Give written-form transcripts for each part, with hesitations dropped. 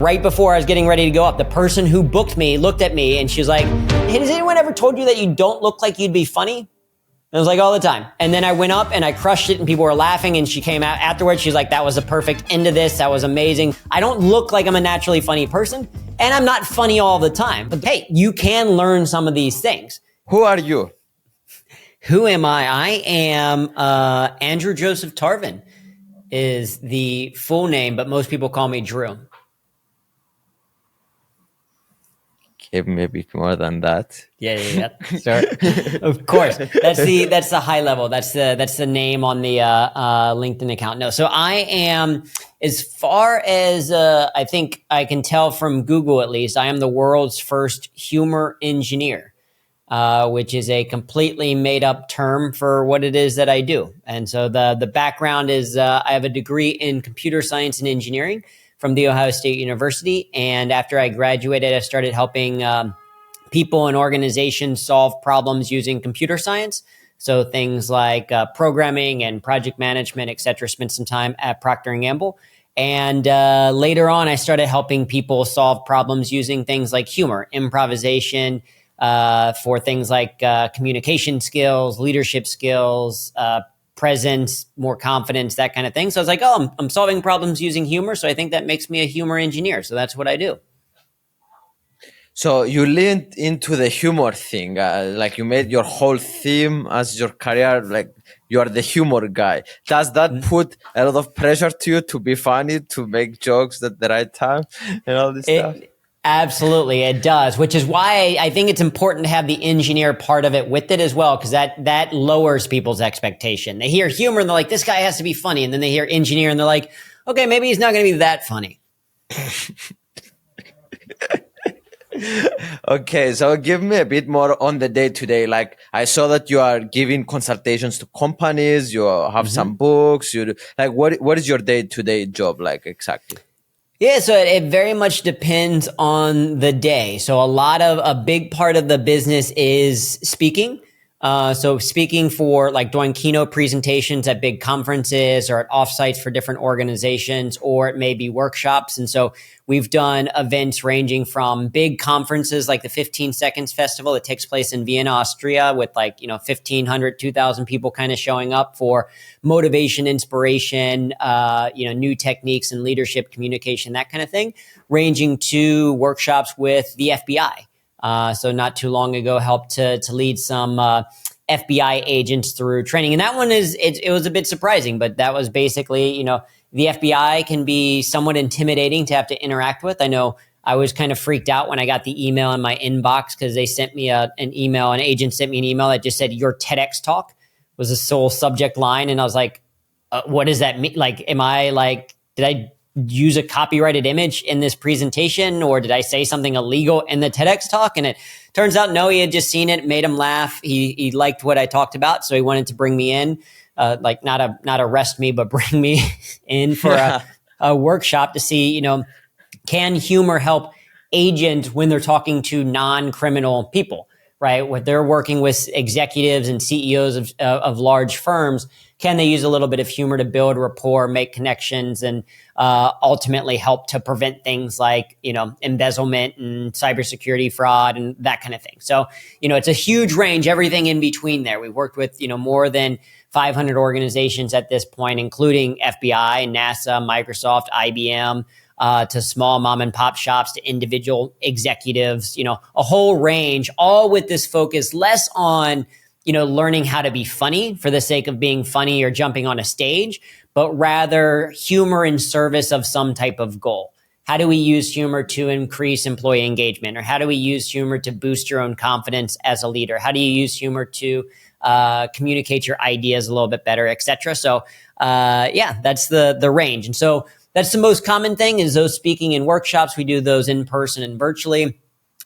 Right before I was getting ready to go up, the person who booked me looked at me and she was like, hey, has anyone ever told you that you don't look like you'd be funny? And I was like, all the time. And then I went up and I crushed it and people were laughing, and she came out afterwards. She's like, that was a perfect end to this. That was amazing. I don't look like I'm a naturally funny person, and I'm not funny all the time. But hey, you can learn some of these things. Who are you? Who am I? I am Andrew Joseph Tarvin is the full name, but most people call me Drew. Give me a bit more than that. Yeah. Sure. Of course. That's the high level. That's the name on the LinkedIn account. No. So I am, as far as I think I can tell from Google at least, I am the world's first humor engineer, which is a completely made up term for what it is that I do. And so the background is I have a degree in computer science and engineering from The Ohio State University. And after I graduated, I started helping people and organizations solve problems using computer science. So things like programming and project management, et cetera. Spent some time at Procter & Gamble. And later on, I started helping people solve problems using things like humor, improvisation, for things like communication skills, leadership skills, presence, more confidence, that kind of thing. So I was like, oh, I'm solving problems using humor. So I think that makes me a humor engineer. So that's what I do. So you leaned into the humor thing, like you made your whole theme as your career, like you are the humor guy. Does that put a lot of pressure to you to be funny, to make jokes at the right time and all this stuff? Absolutely, it does, which is why I think it's important to have the engineer part of it with it as well, because that lowers people's expectation. They hear humor and they're like, this guy has to be funny. And then they hear engineer and they're like, okay, maybe he's not going to be that funny. Okay, so give me a bit more on the day-to-day. Like I saw that you are giving consultations to companies, you have some books, what is your day-to-day job like exactly? Yeah, so it very much depends on the day. So a big part of the business is speaking. So speaking for like doing keynote presentations at big conferences or at offsites for different organizations, or it may be workshops. And so we've done events ranging from big conferences like the 15 Seconds Festival that takes place in Vienna, Austria, with 1,500, 2,000 people kind of showing up for motivation, inspiration, new techniques and leadership communication, that kind of thing, ranging to workshops with the FBI. So not too long ago, helped to lead some FBI agents through training. And that one it was a bit surprising, but that was basically, the FBI can be somewhat intimidating to have to interact with. I know I was kind of freaked out when I got the email in my inbox because they sent me an agent sent me an email that just said, your TEDx talk was the sole subject line. And I was like, what does that mean? Like, did I use a copyrighted image in this presentation, or did I say something illegal in the TEDx talk? And it turns out, no, he had just seen it, made him laugh. He liked what I talked about. So he wanted to bring me in, not arrest me, but bring me in for a workshop to see, can humor help agents when they're talking to non-criminal people, right? When they're working with executives and CEOs of large firms, can they use a little bit of humor to build rapport, make connections, and ultimately help to prevent things like, embezzlement and cybersecurity fraud and that kind of thing? So, it's a huge range, everything in between there. We've worked with, more than 500 organizations at this point, including FBI, NASA, Microsoft, IBM, to small mom and pop shops, to individual executives, a whole range, all with this focus less on learning how to be funny for the sake of being funny or jumping on a stage, but rather humor in service of some type of goal. How do we use humor to increase employee engagement? Or how do we use humor to boost your own confidence as a leader? How do you use humor to communicate your ideas a little bit better, et cetera? So, that's the range. And so that's the most common thing is those speaking in workshops. We do those in person and virtually.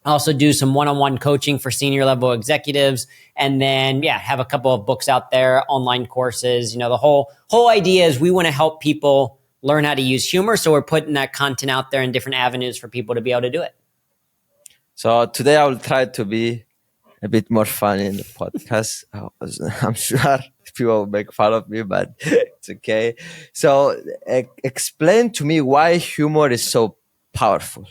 I also do some one-on-one coaching for senior level executives, and then have a couple of books out there, online courses. The whole idea is we want to help people learn how to use humor, so we're putting that content out there in different avenues for people to be able to do it. So today I will try to be a bit more funny in the podcast. I'm sure people will make fun of me, but it's okay. So explain to me why humor is so powerful?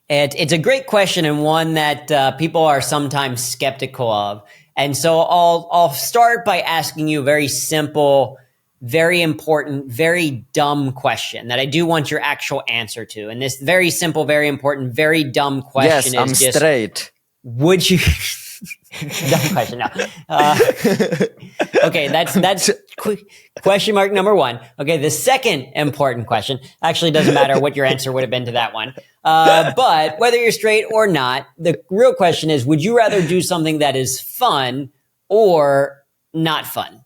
It's a great question, and one that people are sometimes skeptical of. And so I'll start by asking you a very simple, very important, very dumb question that I do want your actual answer to. And this very simple, very important, very dumb question Yes, I'm is just, straight. would you dumb question. No. Okay, that's question mark number one. Okay, the second important question actually doesn't matter what your answer would have been to that one. But whether you're straight or not, the real question is, would you rather do something that is fun or not fun?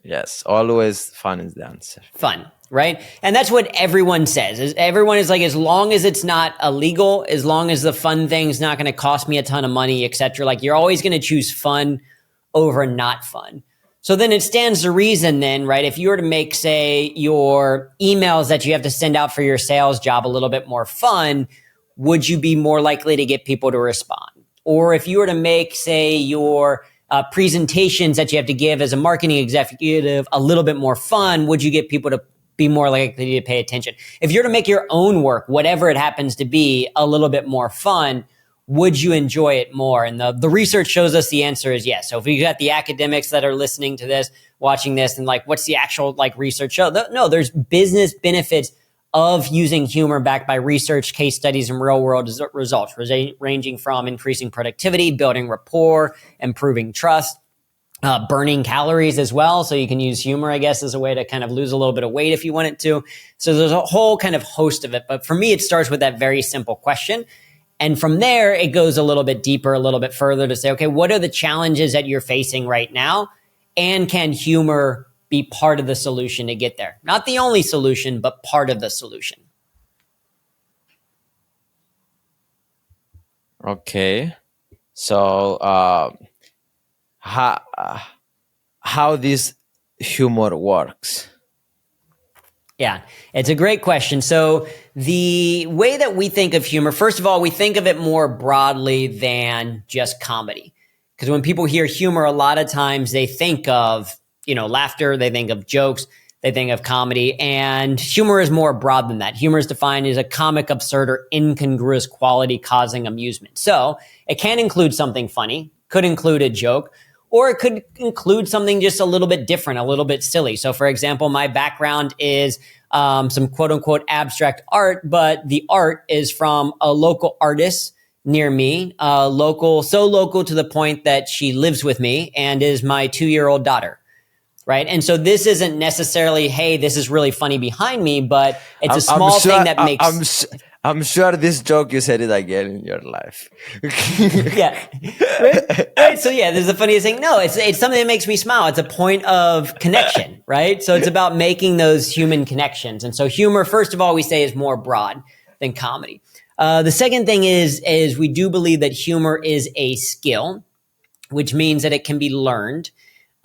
Yes, always fun is the answer. Fun, right? And that's what everyone says. Everyone is like, as long as it's not illegal, as long as the fun thing's not going to cost me a ton of money, etc. Like, you're always going to choose fun over not fun. So then it stands to reason then, right? If you were to make, say, your emails that you have to send out for your sales job a little bit more fun, would you be more likely to get people to respond? Or if you were to make, say, your presentations that you have to give as a marketing executive a little bit more fun, would you get people to be more likely to pay attention? If you're to make your own work, whatever it happens to be, a little bit more fun, would you enjoy it more? And the research shows us the answer is yes. So if you got the academics that are listening to this, watching this, and like, what's the actual like research show? No, there's business benefits of using humor backed by research, case studies, and real world results, ranging from increasing productivity, building rapport, improving trust, burning calories as well. So you can use humor, I guess, as a way to kind of lose a little bit of weight if you wanted to. So there's a whole kind of host of it. But for me, it starts with that very simple question. And from there, it goes a little bit deeper, a little bit further to say, okay, what are the challenges that you're facing right now? And can humor be part of the solution to get there? Not the only solution, but part of the solution. Okay. So how this humor works? Yeah, it's a great question. So the way that we think of humor, first of all, we think of it more broadly than just comedy. Because when people hear humor, a lot of times they think of, laughter, they think of jokes, they think of comedy, and humor is more broad than that. Humor is defined as a comic, absurd, or incongruous quality causing amusement. So it can include something funny, could include a joke, or it could include something just a little bit different, a little bit silly. So for example, my background is some quote unquote abstract art, but the art is from a local artist near me, local to the point that she lives with me and is my 2-year-old daughter. Right. And so this isn't necessarily, hey, this is really funny behind me, but it's a small thing that makes. I'm sure this joke you said it again in your life. Yeah. Right. So yeah, this is the funniest thing. No, it's something that makes me smile. It's a point of connection, right? So it's about making those human connections. And so humor, first of all, we say is more broad than comedy. The second thing is we do believe that humor is a skill, which means that it can be learned.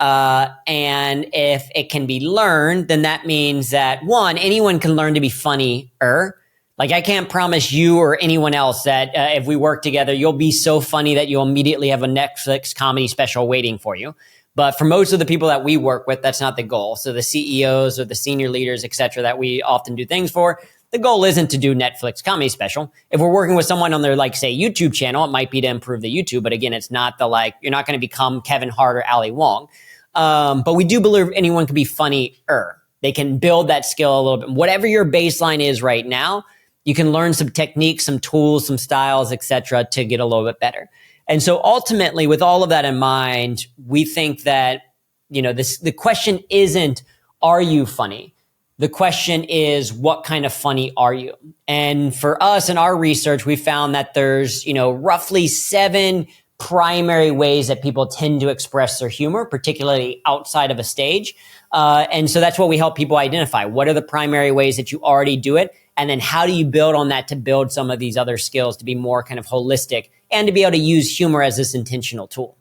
And if it can be learned, then that means that one, anyone can learn to be funnier. Like, I can't promise you or anyone else that if we work together, you'll be so funny that you'll immediately have a Netflix comedy special waiting for you. But for most of the people that we work with, that's not the goal. So the CEOs or the senior leaders, et cetera, that we often do things for, the goal isn't to do Netflix comedy special. If we're working with someone on their, like, say, YouTube channel, it might be to improve the YouTube. But again, it's not you're not going to become Kevin Hart or Ali Wong. But we do believe anyone can be funnier. They can build that skill a little bit. Whatever your baseline is right now, you can learn some techniques, some tools, some styles, etc., to get a little bit better. And so ultimately, with all of that in mind, we think that, the question isn't, are you funny? The question is, what kind of funny are you? And for us in our research, we found that there's, roughly 7 primary ways that people tend to express their humor, particularly outside of a stage. And so that's what we help people identify. What are the primary ways that you already do it? And then how do you build on that to build some of these other skills to be more kind of holistic and to be able to use humor as this intentional tool?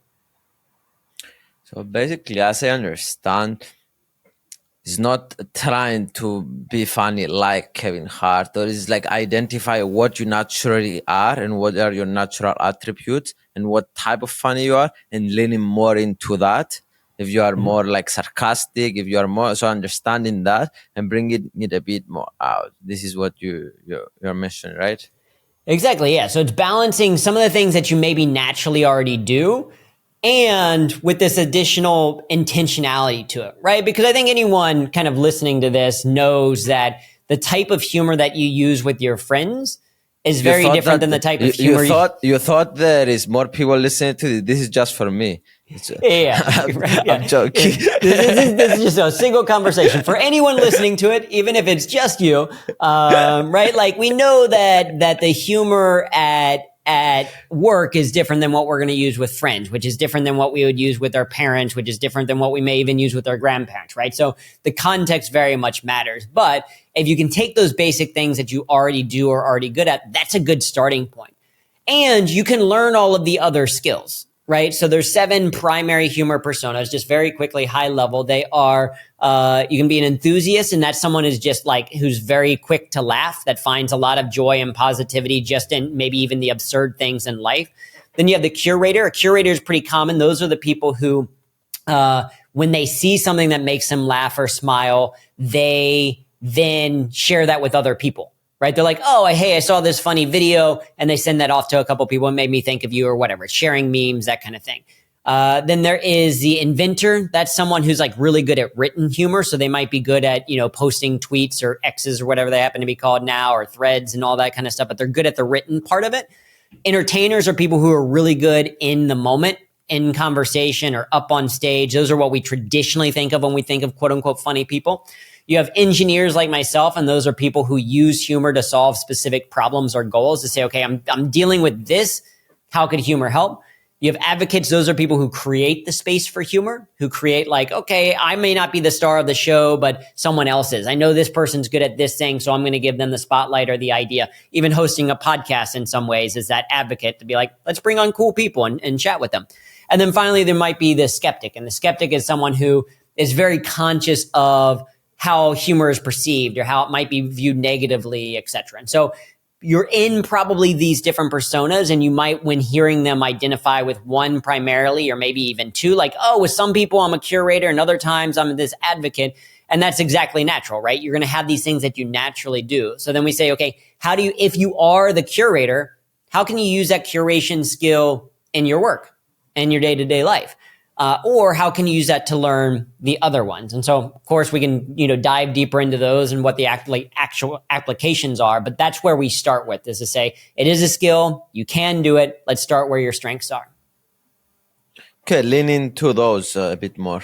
So basically, as I understand, it's not trying to be funny like Kevin Hart, or it's like identify what you naturally are and what are your natural attributes and what type of funny you are and leaning more into that. if you are more like sarcastic, if you are more so understanding that and bringing it a bit more out. This is what you're mentioning, right? Exactly. Yeah. So it's balancing some of the things that you maybe naturally already do and with this additional intentionality to it, right? Because I think anyone kind of listening to this knows that the type of humor that you use with your friends is very different than the type of humor you thought there is more people listening to this. This is just for me. I'm joking. This is just a single conversation for anyone listening to it, even if it's just you, right? Like we know that the humor at work is different than what we're going to use with friends, which is different than what we would use with our parents, which is different than what we may even use with our grandparents, right? So the context very much matters. But if you can take those basic things that you already do or already good at, that's a good starting point. And you can learn all of the other skills, right? So there's 7 primary humor personas, just very quickly, high level. They are, you can be an enthusiast, and that's someone who's just like, who's very quick to laugh, that finds a lot of joy and positivity just in maybe even the absurd things in life. Then you have the curator. A curator is pretty common. Those are the people who, when they see something that makes them laugh or smile, they then share that with other people. Right? They're like, oh, hey, I saw this funny video, and they send that off to a couple people and made me think of you or whatever, sharing memes, that kind of thing. Then there is the inventor. That's someone who's like really good at written humor. So they might be good at, posting tweets or X's or whatever they happen to be called now, or threads and all that kind of stuff, but they're good at the written part of it. Entertainers are people who are really good in the moment, in conversation or up on stage. Those are what we traditionally think of when we think of quote unquote funny people. You have engineers like myself, and those are people who use humor to solve specific problems or goals, to say, okay, I'm dealing with this. How could humor help? You have advocates. Those are people who create the space for humor, who create like, okay, I may not be the star of the show, but someone else is. I know this person's good at this thing, so I'm going to give them the spotlight or the idea. Even hosting a podcast in some ways is that advocate to be like, let's bring on cool people and chat with them. And then finally, there might be the skeptic. And the skeptic is someone who is very conscious of how humor is perceived or how it might be viewed negatively, et cetera. And so you're in probably these different personas, and you might, when hearing them, identify with one primarily, or maybe even 2, like, oh, with some people I'm a curator and other times I'm this advocate. And that's exactly natural, right? You're going to have these things that you naturally do. So then we say, okay, how do you, if you are the curator, how can you use that curation skill in your work and your day-to-day life? Or how can you use that to learn the other ones? And so, of course, we can, dive deeper into those and what the actual applications are. But that's where we start with, is to say, it is a skill. You can do it. Let's start where your strengths are. Okay, lean into those a bit more.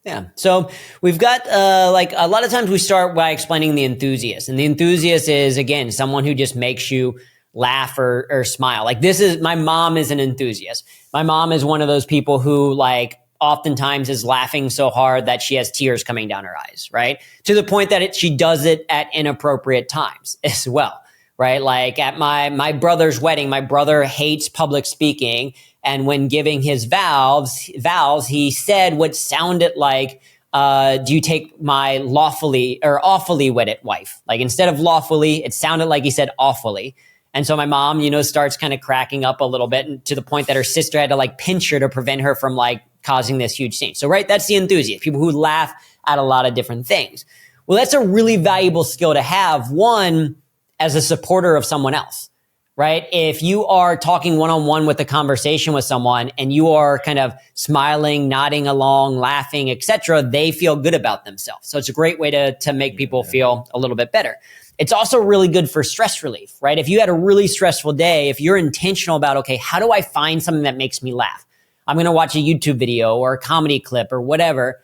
Yeah. So we've got, like a lot of times we start by explaining the enthusiast. And the enthusiast is, again, someone who just makes you laugh or smile. Like my mom is an enthusiast. My mom is one of those people who like oftentimes is laughing so hard that she has tears coming down her eyes, right? To the point that she does it at inappropriate times as well, right? Like at my brother's wedding, my brother hates public speaking. And when giving his vows, he said what sounded like, do you take my lawfully or awfully wedded wife? Like instead of lawfully, it sounded like he said awfully. And so my mom, starts kind of cracking up a little bit, and to the point that her sister had to like pinch her to prevent her from like causing this huge scene. So, right, that's the enthusiast, people who laugh at a lot of different things. Well, that's a really valuable skill to have, one, as a supporter of someone else, right? If you are talking one-on-one with a conversation with someone and you are kind of smiling, nodding along, laughing, etc., they feel good about themselves. So it's a great way to make people feel a little bit better. It's also really good for stress relief, right? If you had a really stressful day, if you're intentional about, okay, how do I find something that makes me laugh? I'm going to watch a YouTube video or a comedy clip or whatever.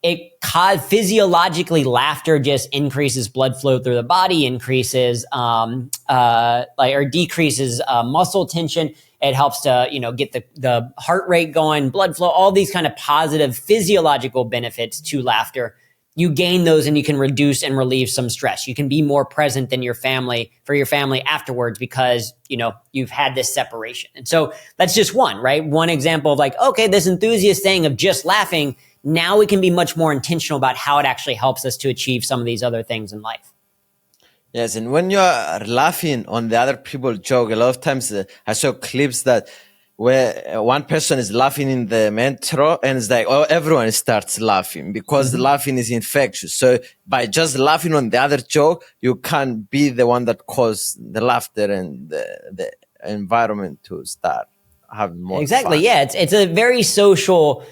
Physiologically, laughter just increases blood flow through the body, increases or decreases muscle tension. It helps to get the heart rate going, blood flow, all these kind of positive physiological benefits to laughter. You gain those, and you can reduce and relieve some stress. You can be more present than your family afterwards because, you've had this separation. And so that's just one, right? One example of like, okay, this enthusiast thing of just laughing, now we can be much more intentional about how it actually helps us to achieve some of these other things in life. Yes, and when you are laughing on the other people's joke, a lot of times I saw clips that where one person is laughing in the metro and it's like, oh, everyone starts laughing because the laughing is infectious. So by just laughing on the other joke, you can be the one that caused the laughter and the environment to start having more Exactly. fun. Yeah. It's a very social,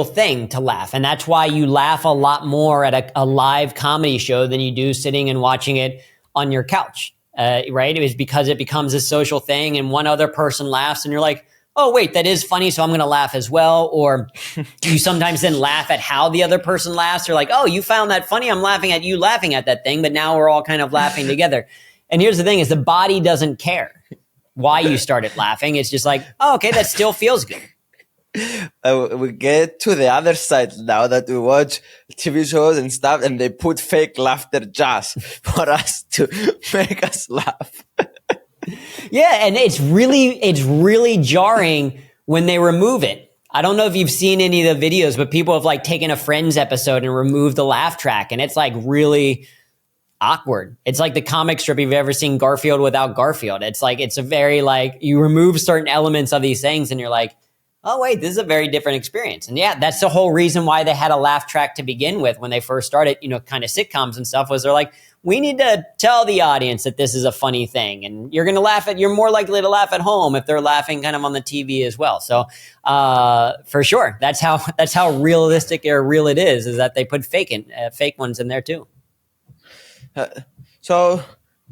thing to laugh. And that's why you laugh a lot more at a live comedy show than you do sitting and watching it on your couch. Right. It is because it becomes a social thing and one other person laughs and you're like, oh, wait, that is funny. So I'm going to laugh as well. Or you sometimes then laugh at how the other person laughs. They're like, oh, you found that funny. I'm laughing at you laughing at that thing. But now we're all kind of laughing together. And here's the thing is the body doesn't care why you started laughing. It's just like, oh, okay, that still feels good. We get to the other side now that we watch TV shows and stuff and they put fake laughter just for us to make us laugh. Yeah, and it's really jarring when they remove it. I don't know if you've seen any of the videos, but people have like taken a Friends episode and removed the laugh track, and it's like really awkward. It's like the comic strip, if you've ever seen Garfield without Garfield. It's like, it's a very like, you remove certain elements of these things and you're like, oh wait, this is a very different experience. And yeah, that's the whole reason why they had a laugh track to begin with when they first started, kind of sitcoms and stuff, was they're like, we need to tell the audience that this is a funny thing. And you're going to you're more likely to laugh at home if they're laughing kind of on the TV as well. So, for sure, that's how realistic or real it is that they put fake ones in there too. So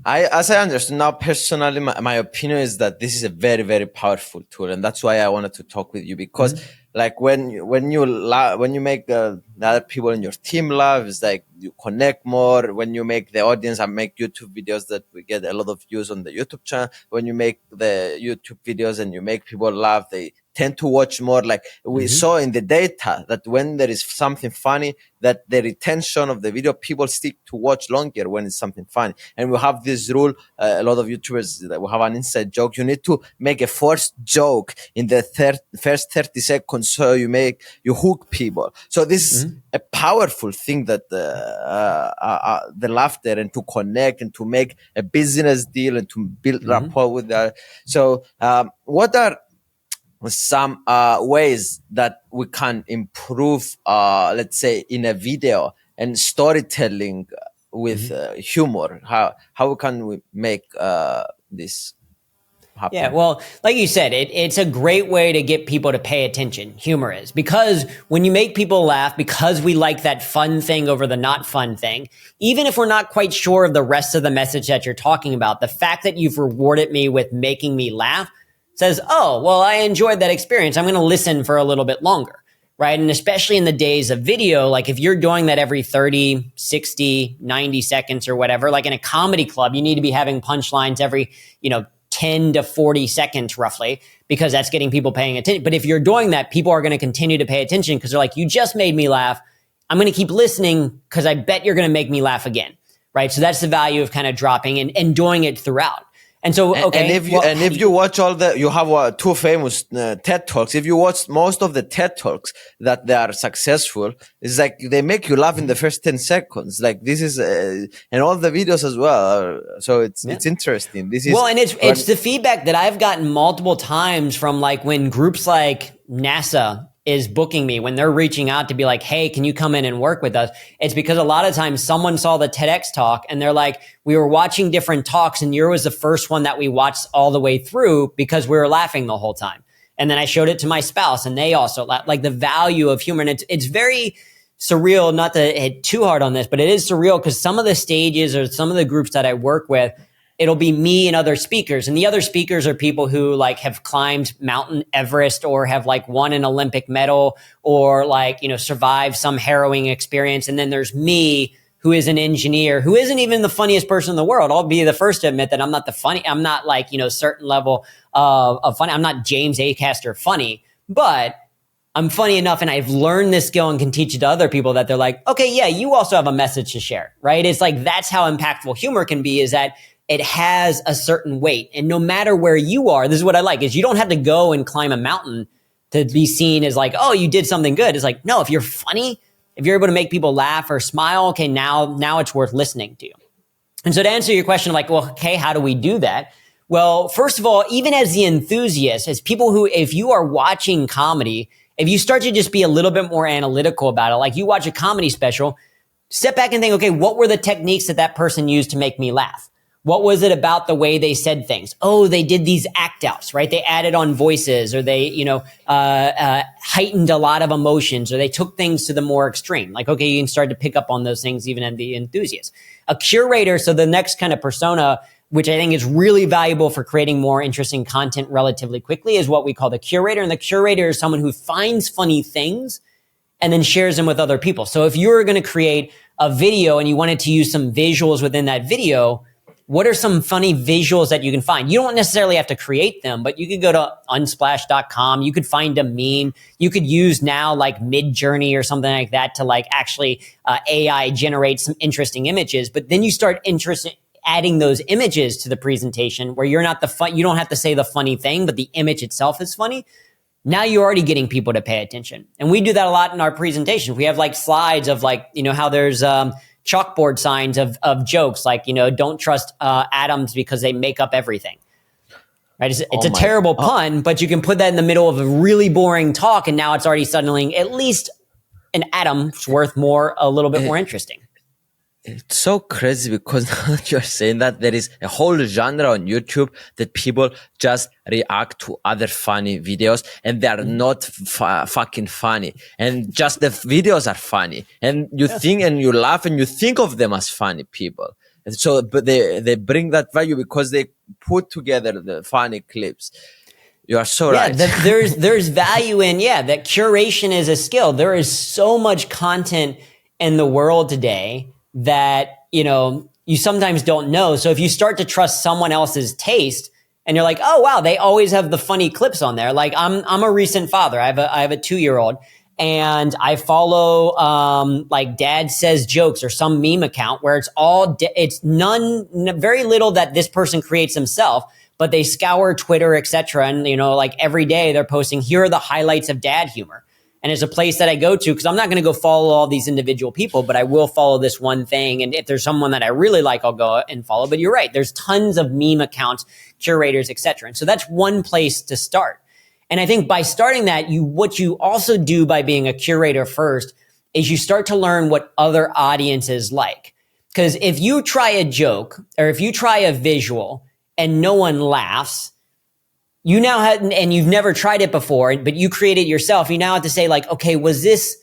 as I understand now, personally, my opinion is that this is a very, very powerful tool. And that's why I wanted to talk with you, because like when you make the other people in your team laugh, it's like you connect more. When you make the audience, I make YouTube videos that we get a lot of views on the YouTube channel. When you make the YouTube videos and you make people laugh, they tend to watch more. Like we saw in the data that when there is something funny, that the retention of the video, people stick to watch longer when it's something funny. And we have this rule, a lot of YouTubers that will have an inside joke. You need to make a forced joke in the first 30 seconds so you hook people. So this is a powerful thing, that the laughter, and to connect and to make a business deal and to build rapport with that. So what are some ways that we can improve, let's say, in a video and storytelling with humor? How can we make this happen? Yeah, well, like you said, it's a great way to get people to pay attention. Humor is, because when you make people laugh, because we like that fun thing over the not fun thing, even if we're not quite sure of the rest of the message that you're talking about, the fact that you've rewarded me with making me laugh says, oh, well, I enjoyed that experience. I'm going to listen for a little bit longer, right? And especially in the days of video, like if you're doing that every 30, 60, 90 seconds or whatever, like in a comedy club, you need to be having punchlines every, 10 to 40 seconds roughly, because that's getting people paying attention. But if you're doing that, people are going to continue to pay attention because they're like, you just made me laugh. I'm going to keep listening because I bet you're going to make me laugh again, right? So that's the value of kind of dropping and doing it throughout. And so, okay. And if you watch you have two famous TED Talks. If you watch most of the TED Talks that they are successful, it's like they make you laugh in the first 10 seconds. Like this is, and all the videos as well. So it's interesting. This is, well, and it's the feedback that I've gotten multiple times from like when groups like NASA is booking me, when they're reaching out to be like, hey, can you come in and work with us? It's because a lot of times someone saw the TEDx talk and they're like, we were watching different talks and yours was the first one that we watched all the way through because we were laughing the whole time. And then I showed it to my spouse and they also laughed. Like the value of humor. And it's very surreal, not to hit too hard on this, but it is surreal because some of the stages or some of the groups that I work with, it'll be me and other speakers. And the other speakers are people who like have climbed Mount Everest or have like won an Olympic medal or like, survived some harrowing experience. And then there's me, who is an engineer, who isn't even the funniest person in the world. I'll be the first to admit that I'm not I'm not like, certain level of funny. I'm not James Acaster funny, but I'm funny enough. And I've learned this skill and can teach it to other people that they're like, okay, yeah, you also have a message to share, right? It's like, that's how impactful humor can be, is that it has a certain weight. And no matter where you are, this is what I like, is you don't have to go and climb a mountain to be seen as like, oh, you did something good. It's like, no, if you're funny, if you're able to make people laugh or smile, okay, now it's worth listening to. And so to answer your question, like, well, okay, how do we do that? Well, first of all, even as the enthusiast, as people who, if you are watching comedy, if you start to just be a little bit more analytical about it, like you watch a comedy special, step back and think, okay, what were the techniques that person used to make me laugh? What was it about the way they said things? Oh, they did these act outs, right? They added on voices, or they, heightened a lot of emotions, or they took things to the more extreme. Like, okay, you can start to pick up on those things even in the enthusiast. A curator, so the next kind of persona, which I think is really valuable for creating more interesting content relatively quickly, is what we call the curator. And the curator is someone who finds funny things and then shares them with other people. So if you're going to create a video and you wanted to use some visuals within that video, what are some funny visuals that you can find? You don't necessarily have to create them, but you could go to unsplash.com. You could find a meme. You could use now like Midjourney or something like that to like actually AI generate some interesting images. But then you start adding those images to the presentation where you're not you don't have to say the funny thing, but the image itself is funny. Now you're already getting people to pay attention. And we do that a lot in our presentations. We have like slides of like, how there's chalkboard signs of jokes like, don't trust atoms because they make up everything. Right? It's a terrible pun, but you can put that in the middle of a really boring talk, and now it's already suddenly at least an atom's worth more, a little bit more interesting. It's so crazy because now that you're saying that, there is a whole genre on YouTube that people just react to other funny videos, and they are not fucking funny. And just the videos are funny. And you think and you laugh and you think of them as funny people. And so, but they bring that value because they put together the funny clips. You are so right. There's value in, that curation is a skill. There is so much content in the world today that, you sometimes don't know. So if you start to trust someone else's taste and you're like, oh, wow, they always have the funny clips on there. Like I'm a recent father. I have a 2-year-old, and I follow, like Dad Says Jokes or some meme account where it's very little that this person creates himself, but they scour Twitter, etc. And, like every day they're posting, here are the highlights of dad humor. And it's a place that I go to because I'm not going to go follow all these individual people, but I will follow this one thing. And if there's someone that I really like, I'll go and follow. But you're right. There's tons of meme accounts, curators, etc. And so that's one place to start. And I think by starting that, what you also do by being a curator first is you start to learn what other audiences like. Because if you try a joke or if you try a visual and no one laughs, you now have, and you've never tried it before, but you create it yourself. You now have to say like, okay, was this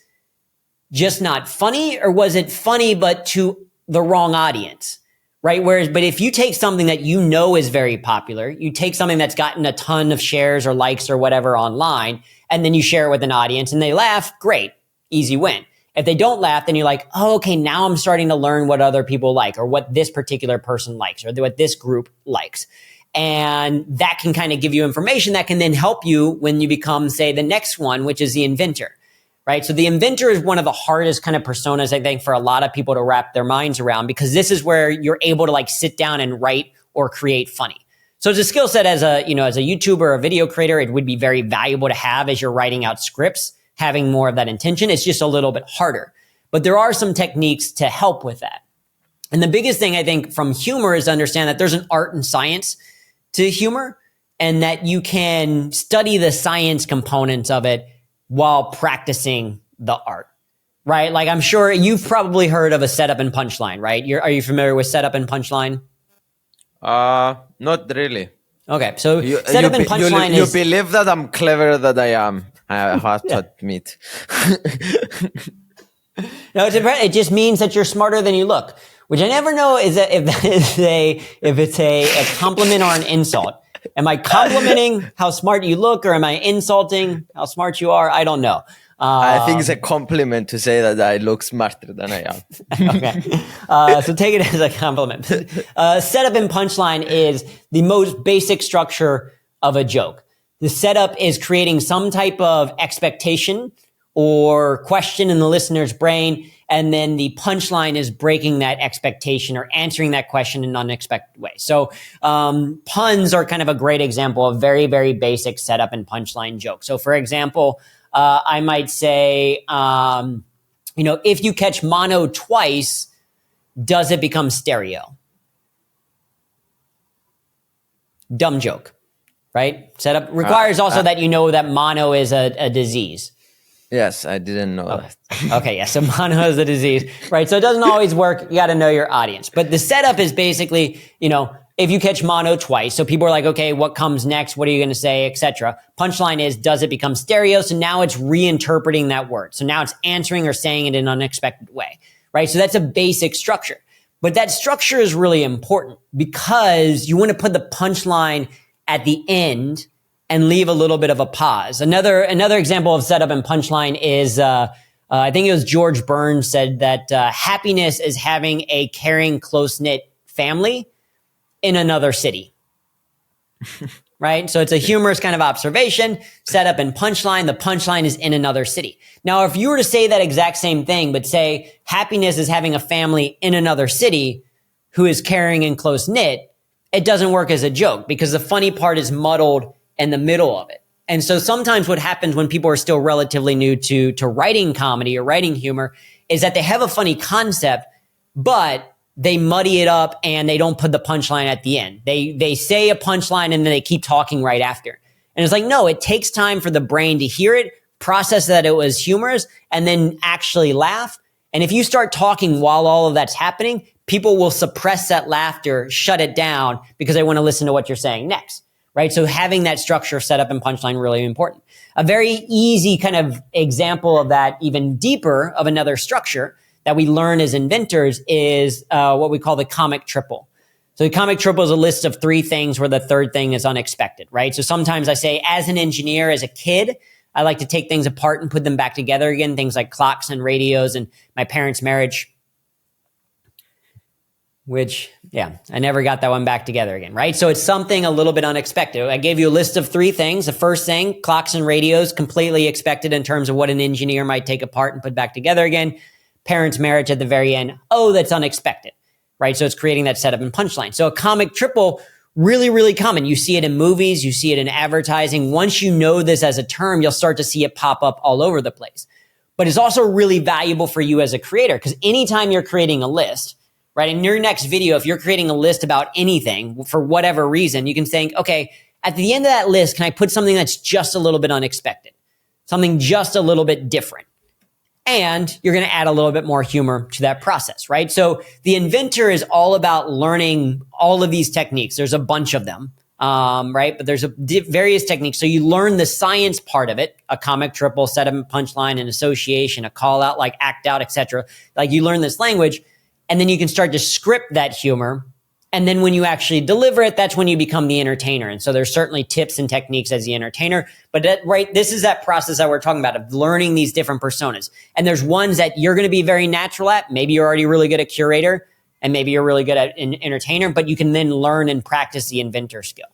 just not funny, or was it funny, but to the wrong audience, right? But if you take something that is very popular, you take something that's gotten a ton of shares or likes or whatever online, and then you share it with an audience and they laugh, great, easy win. If they don't laugh, then you're like, oh, okay, now I'm starting to learn what other people like, or what this particular person likes, or what this group likes. And that can kind of give you information that can then help you when you become, say, the next one, which is the inventor, right? So the inventor is one of the hardest kind of personas, I think, for a lot of people to wrap their minds around, because this is where you're able to like sit down and write or create funny. So it's a skill set as a YouTuber or a video creator, it would be very valuable to have as you're writing out scripts, having more of that intention. It's just a little bit harder. But there are some techniques to help with that. And the biggest thing I think from humor is to understand that there's an art and science to humor, and that you can study the science components of it while practicing the art, right? Like I'm sure you've probably heard of a setup and punchline, right? Are you familiar with setup and punchline? Not really. Okay, so setup and punchline is... You believe that I'm cleverer than I am. I have to admit. No, it just means that you're smarter than you look, which I never know if it's a compliment or an insult. Am I complimenting how smart you look, or am I insulting how smart you are? I don't know. I think it's a compliment to say that I look smarter than I am. Okay. So take it as a compliment. Setup and punchline is the most basic structure of a joke. The setup is creating some type of expectation or question in the listener's brain, and then the punchline is breaking that expectation or answering that question in an unexpected way. So puns are kind of a great example of very, very basic setup and punchline joke. So for example, I might say, if you catch mono twice, does it become stereo? dumb joke, right? Setup requires also that you know that mono is a disease. Yes, I didn't know that. Okay, yeah, so mono is a disease, right? So it doesn't always work. You got to know your audience. But the setup is basically, if you catch mono twice, so people are like, okay, what comes next? What are you going to say, etc. Punchline is, does it become stereo? So now it's reinterpreting that word. So now it's answering or saying it in an unexpected way, right? So that's a basic structure. But that structure is really important because you want to put the punchline at the end and leave a little bit of a pause. Another example of setup and punchline is, I think it was George Burns said that happiness is having a caring, close-knit family in another city. Right? So it's a humorous kind of observation, setup and punchline. The punchline is in another city. Now, if you were to say that exact same thing, but say happiness is having a family in another city who is caring and close-knit, it doesn't work as a joke because the funny part is muddled in the middle of it. And so sometimes what happens when people are still relatively new to writing comedy or writing humor is that they have a funny concept, but they muddy it up and they don't put the punchline at the end. They say a punchline and then they keep talking right after. And it's like, no, it takes time for the brain to hear it, process that it was humorous, and then actually laugh. And if you start talking while all of that's happening, people will suppress that laughter, shut it down because they want to listen to what you're saying next. Right? So having that structure set up and punchline really important. A very easy kind of example of that, even deeper of another structure that we learn as inventors is what we call the comic triple. So the comic triple is a list of 3 things where the third thing is unexpected, right? So sometimes I say, as an engineer, as a kid, I like to take things apart and put them back together again, things like clocks and radios and my parents' marriage. Which, I never got that one back together again, right? So it's something a little bit unexpected. I gave you a list of 3 things. The first thing, clocks and radios, completely expected in terms of what an engineer might take apart and put back together again. Parents' marriage at the very end. Oh, that's unexpected, right? So it's creating that setup and punchline. So a comic triple, really, really common. You see it in movies. You see it in advertising. Once you know this as a term, you'll start to see it pop up all over the place. But it's also really valuable for you as a creator because anytime you're creating a list, right? In your next video, if you're creating a list about anything for whatever reason, you can think, okay, at the end of that list, can I put something that's just a little bit unexpected? Something just a little bit different. And you're going to add a little bit more humor to that process, right? So the inventor is all about learning all of these techniques. There's a bunch of them, right? But there's various techniques. So you learn the science part of it, a comic triple, setup and punchline, an association, a call out, like act out, etc. Like you learn this language. And then you can start to script that humor. And then when you actually deliver it, that's when you become the entertainer. And so there's certainly tips and techniques as the entertainer. But this is that process that we're talking about of learning these different personas. And there's ones that you're going to be very natural at. Maybe you're already really good at curator and maybe you're really good at an entertainer, but you can then learn and practice the inventor skill,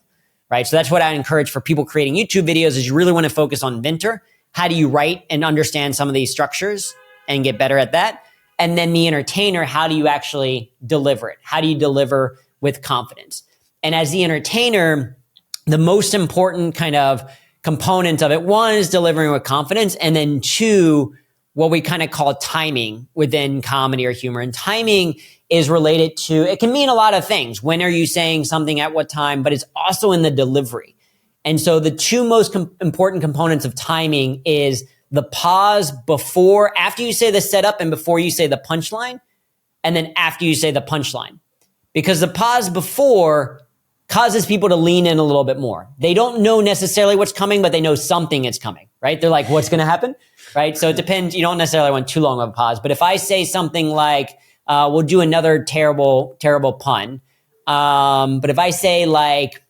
right? So that's what I encourage for people creating YouTube videos is you really want to focus on inventor. How do you write and understand some of these structures and get better at that? And then the entertainer, how do you actually deliver it? How do you deliver with confidence? And as the entertainer, the most important kind of component of it, 1 is delivering with confidence. And then 2, what we kind of call timing within comedy or humor. And timing is related to, it can mean a lot of things. When are you saying something at what time? But it's also in the delivery. And so the 2 most important components of timing is the pause after you say the setup and before you say the punchline, and then after you say the punchline. Because the pause before causes people to lean in a little bit more. They don't know necessarily what's coming, but they know something is coming, right? They're like, what's going to happen, right? So it depends. You don't necessarily want too long of a pause. But if I say something like, we'll do another terrible, terrible pun. But if I say like,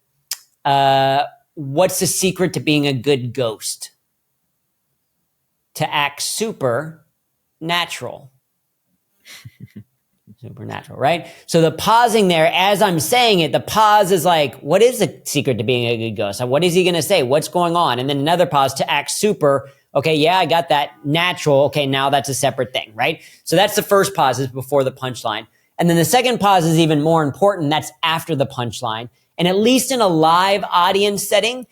what's the secret to being a good ghost? To act supernatural. Supernatural, right? So the pausing there, as I'm saying it, the pause is like, what is the secret to being a good ghost? What is he going to say? What's going on? And then another pause to act super. Okay, yeah, I got that. Natural. Okay, now that's a separate thing, right? So that's the first pause is before the punchline. And then the second pause is even more important. That's after the punchline. And at least in a live audience setting,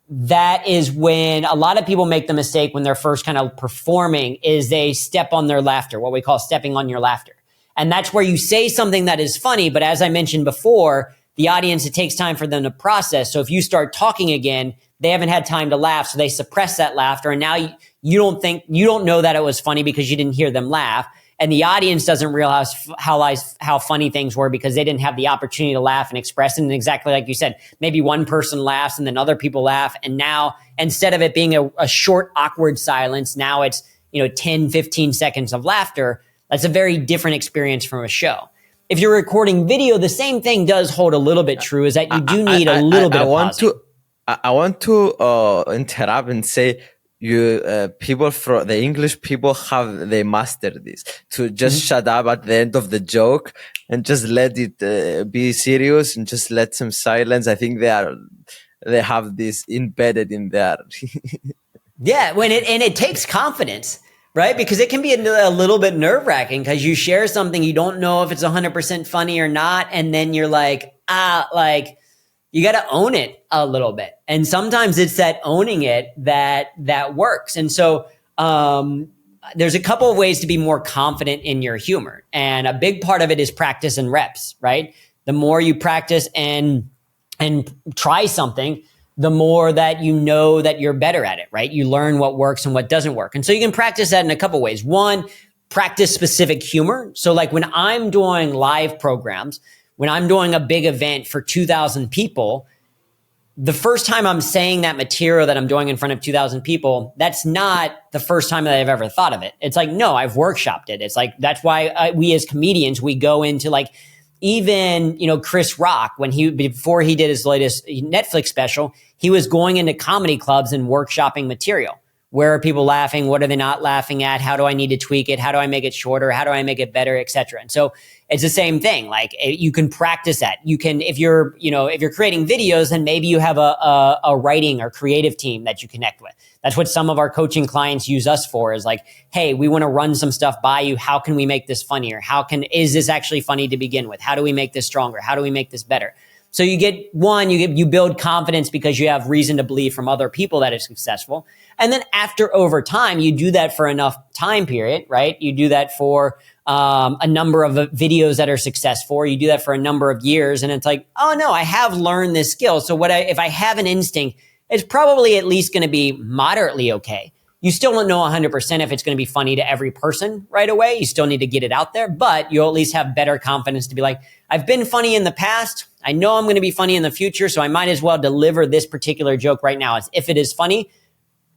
that is when a lot of people make the mistake when they're first kind of performing is they step on their laughter, what we call stepping on your laughter. And that's where you say something that is funny. But as I mentioned before, the audience, it takes time for them to process. So if you start talking again, they haven't had time to laugh, so they suppress that laughter. And now you don't know that it was funny because you didn't hear them laugh. And the audience doesn't realize how funny things were because they didn't have the opportunity to laugh and express it. And exactly like you said, maybe one person laughs and then other people laugh. And now instead of it being a short, awkward silence, now it's, 10, 15 seconds of laughter. That's a very different experience from a show. If you're recording video, the same thing does hold a little bit true, is that you do need a little bit of pausing. I want to interrupt and say, people from the English people they mastered this to just shut up at the end of the joke and just let it be serious and just let some silence. I think they have this embedded in there. Yeah, and it takes confidence, right? Because it can be a little bit nerve-wracking because you share something, you don't know if it's 100% funny or not, and then you're like, you got to own it a little bit. And sometimes it's that owning it that works. And so there's a couple of ways to be more confident in your humor. And a big part of it is practice and reps, right? The more you practice and try something, the more that you know that you're better at it, right? You learn what works and what doesn't work. And so you can practice that in a couple of ways. One, practice specific humor. So like when I'm doing live programs, when I'm doing a big event for 2,000 people, the first time I'm saying that material that I'm doing in front of 2,000 people, that's not the first time that I've ever thought of it. It's like, no, I've workshopped it. It's like, that's why we as comedians, we go into like, even, Chris Rock, before he did his latest Netflix special, he was going into comedy clubs and workshopping material. Where are people laughing? What are they not laughing at? How do I need to tweak it? How do I make it shorter? How do I make it better, et cetera? And so it's the same thing. Like you can practice that. You can, if you're creating videos, then maybe you have a writing or creative team that you connect with. That's what some of our coaching clients use us for, is like, hey, we want to run some stuff by you. How can we make this funnier? Is this actually funny to begin with? How do we make this stronger? How do we make this better? So you build confidence because you have reason to believe from other people that it's successful. And then over time, you do that for enough time period, right? You do that for a number of videos that are successful. You do that for a number of years. And it's like, oh no, I have learned this skill. So if I have an instinct, it's probably at least going to be moderately okay. You still don't know 100% if it's going to be funny to every person right away. You still need to get it out there, but you'll at least have better confidence to be like, I've been funny in the past. I know I'm going to be funny in the future, so I might as well deliver this particular joke right now as if it is funny.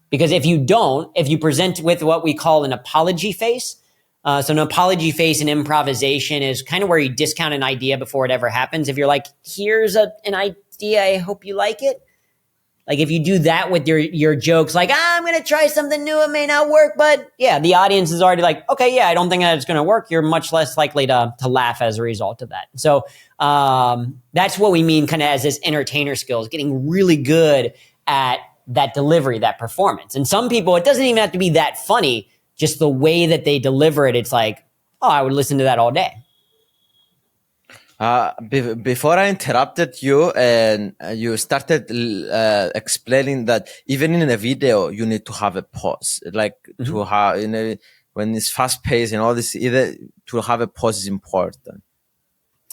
Because if you present with what we call an apology face, so an apology face in improvisation is kind of where you discount an idea before it ever happens. If you're like, here's an idea, I hope you like it. Like if you do that with your jokes, like, I'm going to try something new, it may not work, but yeah, the audience is already like, okay, yeah, I don't think that it's going to work. You're much less likely to laugh as a result of that. So that's what we mean kind of as this entertainer skills, getting really good at that delivery, that performance. And some people, it doesn't even have to be that funny, just the way that they deliver it. It's like, oh, I would listen to that all day. Before I interrupted you and you started explaining that even in a video, you need to have a pause, like to have, when it's fast paced and all this, either to have a pause is important.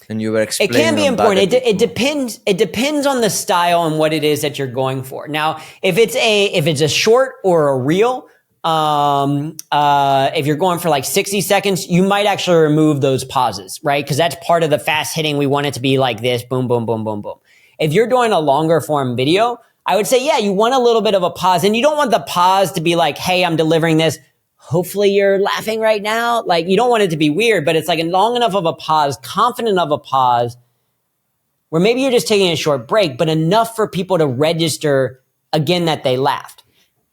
And you were explaining it can be important. It depends on the style and what it is that you're going for. Now, if it's a short or a reel, if you're going for like 60 seconds, you might actually remove those pauses, right? Because that's part of the fast hitting. We want it to be like this, boom, boom, boom, boom, boom. If you're doing a longer form video, I would say, yeah, you want a little bit of a pause, and you don't want the pause to be like, hey, I'm delivering this. Hopefully you're laughing right now. Like you don't want it to be weird, but it's like a long enough of a pause, confident of a pause, where maybe you're just taking a short break, but enough for people to register again that they laughed.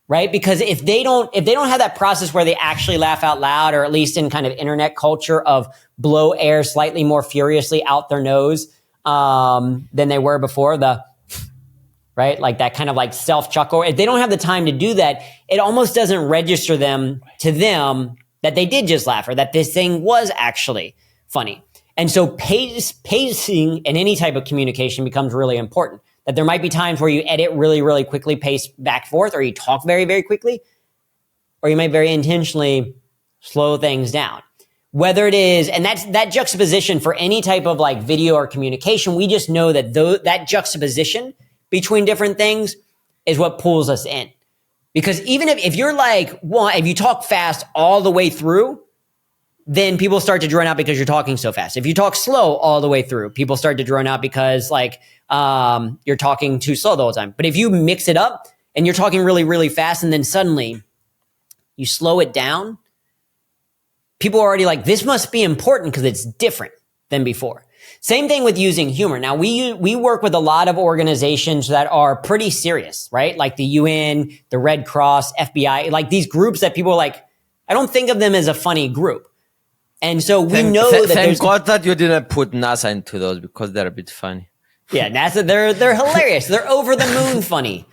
Right? Because if they don't have that process where they actually laugh out loud, or at least in kind of internet culture of blow air slightly more furiously out their nose than they were before, right? Like that kind of like self chuckle. If they don't have the time to do that, it almost doesn't register to them that they did just laugh or that this thing was actually funny. And so pacing in any type of communication becomes really important. That there might be times where you edit really, really quickly, pace back and forth, or you talk very, very quickly, or you might very intentionally slow things down. whether it is, and that juxtaposition for any type of like video or communication, we just know that that juxtaposition between different things is what pulls us in. Because even if you're like, if you talk fast all the way through, then people start to drone out because you're talking so fast. If you talk slow all the way through, people start to drone out because like you're talking too slow the whole time. But if you mix it up and you're talking really, really fast and then suddenly you slow it down, people are already like, this must be important because it's different than before. Same thing with using humor. Now, we work with a lot of organizations that are pretty serious, right? Like the UN, the Red Cross, FBI, like these groups that people are like, I don't think of them as a funny group. And so we know that thank God that you didn't put NASA into those because they're a bit funny. Yeah, NASA, they're hilarious. They're over the moon funny.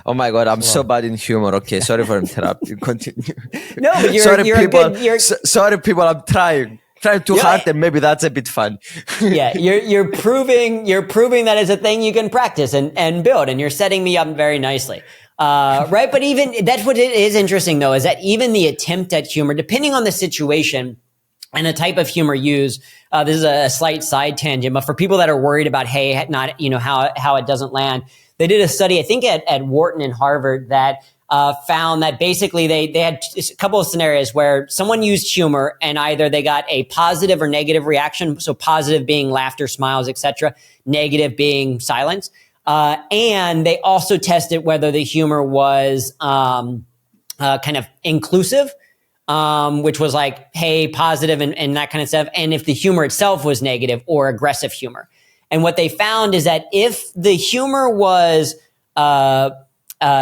Oh my God, I'm so bad in humor. Okay, sorry for interrupting. Continue. No, but sorry, people. I'm trying too hard, and maybe that's a bit fun. Yeah, you're proving that it's a thing you can practice and build, and you're setting me up very nicely. Right, but even that's what it is interesting though, is that even the attempt at humor, depending on the situation and the type of humor used, this is a slight side tangent, but for people that are worried about, hey, not how it doesn't land, they did a study, I think at Wharton and Harvard, that found that basically they had a couple of scenarios where someone used humor and either they got a positive or negative reaction. So positive being laughter, smiles, etc., negative being silence. And they also tested whether the humor was kind of inclusive, which was like, hey, positive and that kind of stuff. And if the humor itself was negative or aggressive humor. And what they found is that if the humor was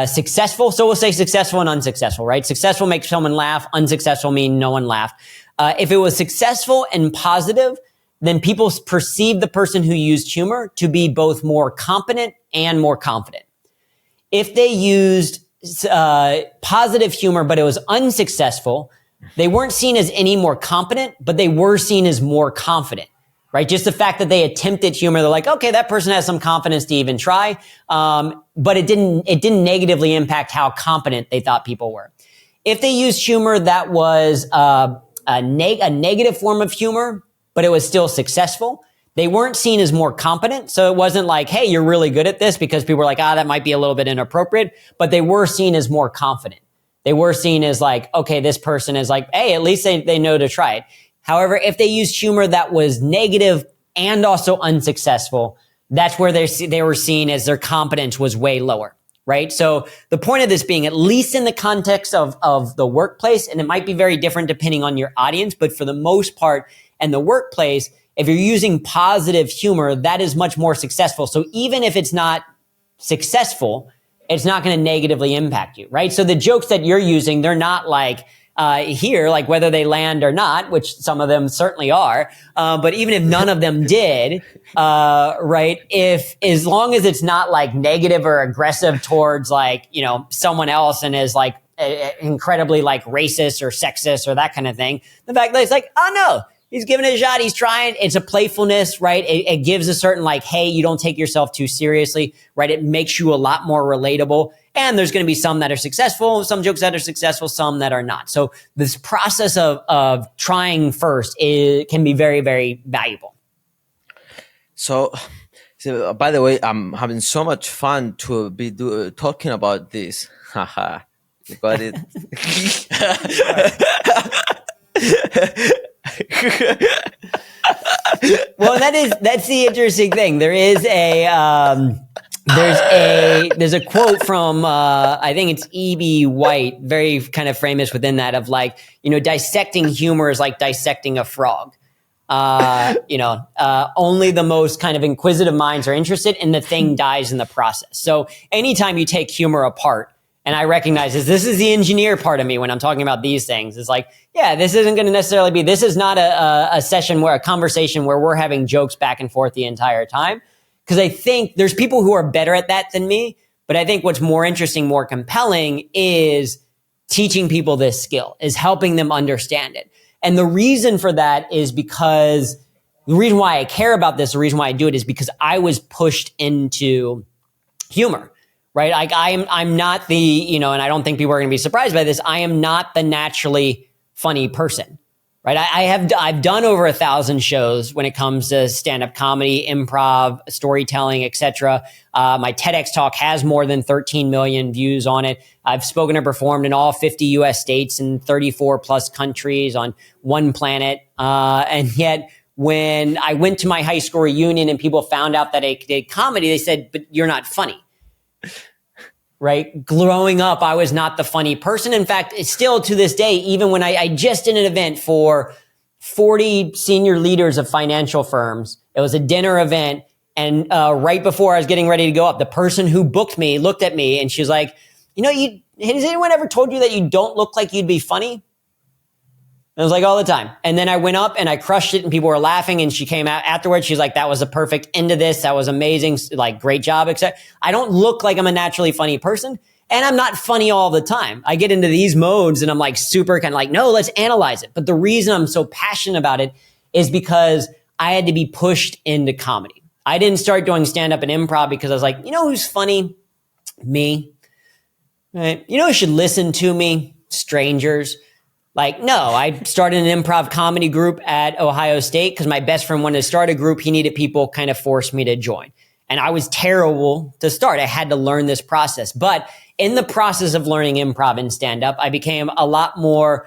successful, so we'll say successful and unsuccessful, right? Successful makes someone laugh, unsuccessful mean no one laughed. If it was successful and positive, then people perceive the person who used humor to be both more competent and more confident. If they used positive humor, but it was unsuccessful, they weren't seen as any more competent, but they were seen as more confident, right? Just the fact that they attempted humor, they're like, okay, that person has some confidence to even try. But it didn't negatively impact how competent they thought people were. If they used humor that was a negative form of humor, but it was still successful, they weren't seen as more competent. So it wasn't like, hey, you're really good at this, because people were like, that might be a little bit inappropriate, but they were seen as more confident. They were seen as like, okay, this person is like, hey, at least they know to try it. However, if they used humor that was negative and also unsuccessful, that's where they were seen as their competence was way lower, right? So the point of this being, at least in the context of the workplace, and it might be very different depending on your audience, but for the most part, in the workplace, if you're using positive humor, that is much more successful. So even if it's not successful, it's not going to negatively impact you, right? So the jokes that you're using, they're not like here, like whether they land or not, which some of them certainly are. But even if none of them did, right? As long as it's not like negative or aggressive towards like, someone else and is like incredibly like racist or sexist or that kind of thing, the fact that it's like, oh no, he's giving it a shot. He's trying. It's a playfulness, right? It gives a certain like, hey, you don't take yourself too seriously, right? It makes you a lot more relatable. And there's going to be some that are successful, some jokes that are successful, some that are not. So this process of trying first can be very, very valuable. So by the way, I'm having so much fun to be talking about this. Haha, you got it. Well, that's the interesting thing. There's a quote from I think it's E.B. White, very kind of famous within that, of like, dissecting humor is like dissecting a frog. Only the most kind of inquisitive minds are interested, and the thing dies in the process. So anytime you take humor apart, and I recognize this is the engineer part of me when I'm talking about these things. It's like, yeah, this isn't going to necessarily be, this is not a conversation where we're having jokes back and forth the entire time. Because I think there's people who are better at that than me. But I think what's more interesting, more compelling is teaching people this skill, is helping them understand it. And the reason for that is because the reason why I care about this, the reason why I do it is because I was pushed into humor. Right? Like I'm not the, and I don't think people are going to be surprised by this. I am not the naturally funny person. right? I've done over 1,000 shows when it comes to stand-up comedy, improv, storytelling, etc. My TEDx talk has more than 13 million views on it. I've spoken or performed in all 50 US states and 34 plus countries on one planet. And yet when I went to my high school reunion and people found out that I did comedy, they said, but you're not funny. Right? Growing up, I was not the funny person. In fact, it's still to this day, even when I just did an event for 40 senior leaders of financial firms, it was a dinner event. And right before I was getting ready to go up, the person who booked me looked at me and she was like, has anyone ever told you that you don't look like you'd be funny? And I was like, all the time. And then I went up and I crushed it and people were laughing and she came out afterwards. She's like, that was a perfect end to this. That was amazing. Like, great job. Except I don't look like I'm a naturally funny person and I'm not funny all the time. I get into these modes and I'm like super kind of like, no, let's analyze it. But the reason I'm so passionate about it is because I had to be pushed into comedy. I didn't start doing stand-up and improv because I was like, who's funny? Me. Right? Who should listen to me? Strangers. Like, no, I started an improv comedy group at Ohio State because my best friend wanted to start a group. He needed people, kind of forced me to join. And I was terrible to start. I had to learn this process. But in the process of learning improv and stand-up, I became a lot more,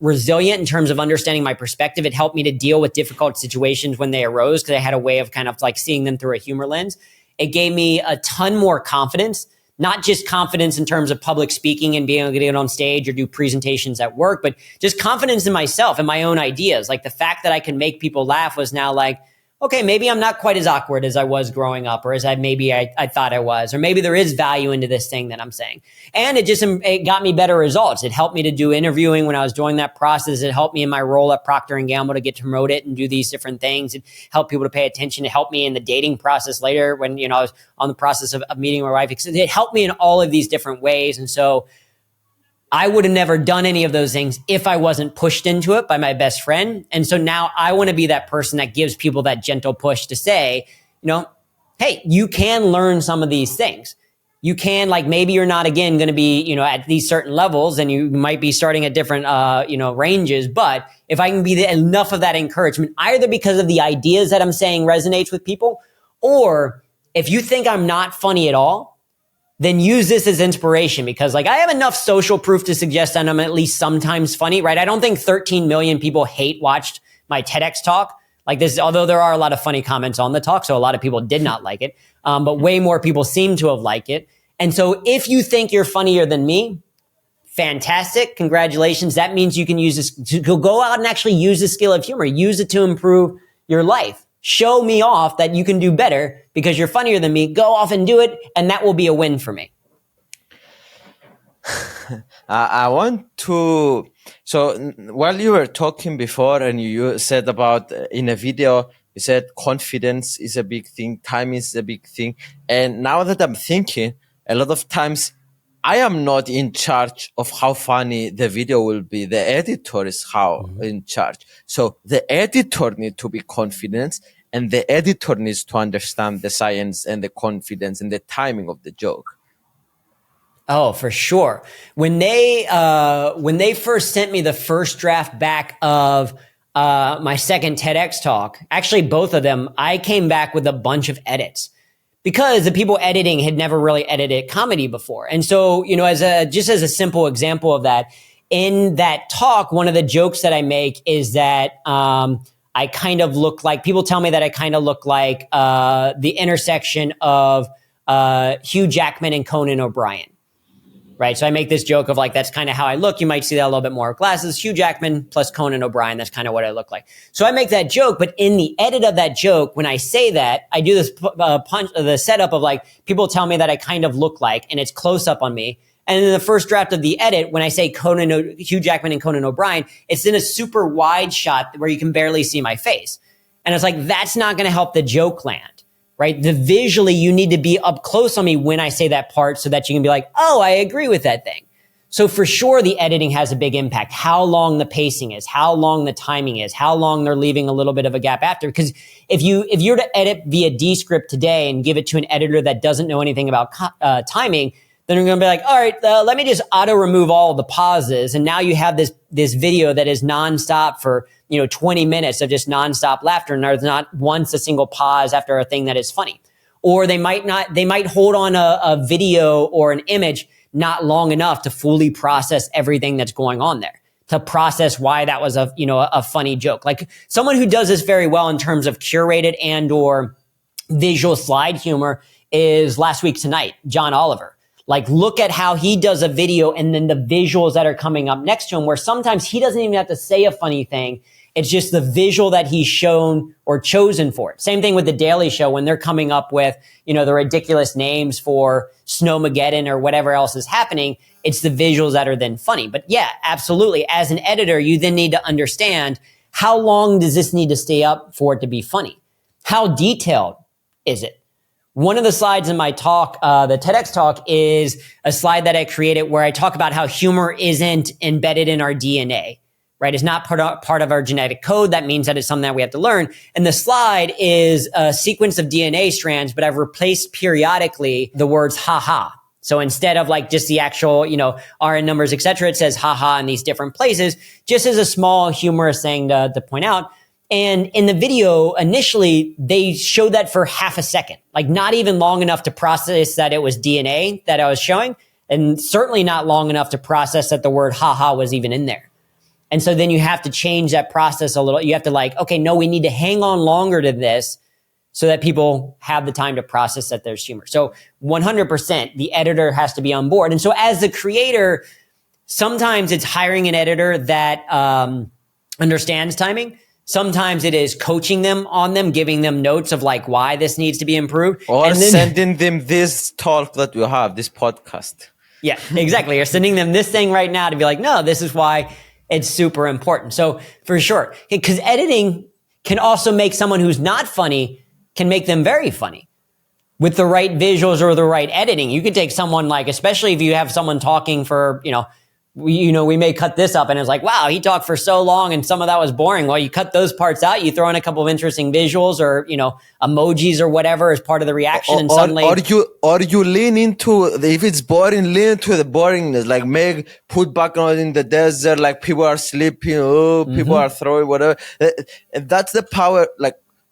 resilient in terms of understanding my perspective. It helped me to deal with difficult situations when they arose because I had a way of kind of like seeing them through a humor lens. It gave me a ton more confidence. Not just confidence in terms of public speaking and being able to get on stage or do presentations at work, but just confidence in myself and my own ideas. Like the fact that I can make people laugh was now like, okay, maybe I'm not quite as awkward as I was growing up or as I thought I was, or maybe there is value into this thing that I'm saying. And it got me better results. It helped me to do interviewing when I was doing that process. It helped me in my role at Procter & Gamble to get promoted and do these different things. It helped people to pay attention. It helped me in the dating process later when, I was on the process of meeting my wife. It helped me in all of these different ways. And so I would have never done any of those things if I wasn't pushed into it by my best friend. And so now I want to be that person that gives people that gentle push to say, hey, you can learn some of these things. You can, like, maybe you're not, again, going to be, at these certain levels and you might be starting at different, ranges. But if I can be enough of that encouragement, either because of the ideas that I'm saying resonates with people, or if you think I'm not funny at all, then use this as inspiration because like I have enough social proof to suggest that I'm at least sometimes funny, right? I don't think 13 million people watched my TEDx talk like this, although there are a lot of funny comments on the talk. So a lot of people did not like it. But way more people seem to have liked it. And so if you think you're funnier than me, fantastic. Congratulations. That means you can use this to go out and actually use the skill of humor, use it to improve your life. Show me off that you can do better because you're funnier than me. Go off and do it. And that will be a win for me. I want to, so while you were talking before and you said about in a video, you said confidence is a big thing. Time is a big thing. And now that I'm thinking, a lot of times I am not in charge of how funny the video will be. The editor is in charge. So the editor needs to be confident and the editor needs to understand the science and the confidence and the timing of the joke. Oh, for sure. When they first sent me the first draft back of my second TEDx talk, actually both of them, I came back with a bunch of edits. Because the people editing had never really edited comedy before. And so, as a simple example of that, in that talk, one of the jokes that I make is that I kind of look like, people tell me that I kind of look like the intersection of Hugh Jackman and Conan O'Brien. Right. So I make this joke of like, that's kind of how I look. You might see that a little bit more glasses, Hugh Jackman plus Conan O'Brien. That's kind of what I look like. So I make that joke. But in the edit of that joke, when I say that, I do this the setup of like, people tell me that I kind of look like, and it's close up on me. And in the first draft of the edit, when I say Hugh Jackman and Conan O'Brien, it's in a super wide shot where you can barely see my face. And it's like, that's not going to help the joke land. Right? Visually, you need to be up close on me when I say that part so that you can be like, oh, I agree with that thing. So for sure, the editing has a big impact. How long the pacing is, how long the timing is, how long they're leaving a little bit of a gap after. Because if you're to edit via Descript today and give it to an editor that doesn't know anything about timing, then you're going to be like, all right, let me just auto remove all the pauses. And now you have this video that is nonstop for, 20 minutes of just nonstop laughter. And there's not once a single pause after a thing that is funny. Or they might hold on a video or an image not long enough to fully process everything that's going on there, to process why that was a funny joke. Like someone who does this very well in terms of curated and or visual slide humor is Last Week Tonight, John Oliver. Like, look at how he does a video and then the visuals that are coming up next to him, where sometimes he doesn't even have to say a funny thing. It's just the visual that he's shown or chosen for it. Same thing with The Daily Show when they're coming up with, the ridiculous names for Snowmageddon or whatever else is happening. It's the visuals that are then funny. But yeah, absolutely. As an editor, you then need to understand, how long does this need to stay up for it to be funny? How detailed is it? One of the slides in my talk, the TEDx talk, is a slide that I created where I talk about how humor isn't embedded in our DNA, right? It's not part of our genetic code. That means that it's something that we have to learn. And the slide is a sequence of DNA strands, but I've replaced periodically the words ha-ha. So instead of like just the actual, RN numbers, et cetera, it says ha-ha in these different places, just as a small humorous thing to point out. And in the video, initially, they showed that for half a second, like not even long enough to process that it was DNA that I was showing, and certainly not long enough to process that the word haha was even in there. And so then you have to change that process a little. You have to okay, no, we need to hang on longer to this so that people have the time to process that there's humor. So 100%, the editor has to be on board. And so as the creator, sometimes it's hiring an editor that understands timing. Sometimes it is coaching them on them, giving them notes of why this needs to be improved. Or and then, sending them this talk that you have, this podcast. Yeah, exactly. You're sending them this thing right now to be like, no, this is why it's super important. So for sure, because editing can also make someone who's not funny, can make them very funny. With the right visuals or the right editing, you could take someone especially if you have someone talking for, we may cut this up and it's like, wow, he talked for so long and some of that was boring. Well, you cut those parts out, you throw in a couple of interesting visuals or, emojis or whatever as part of the reaction. And suddenly. Or you lean into, if it's boring, lean into the boringness, put background in the desert, people are sleeping, people are throwing whatever. And that's the power.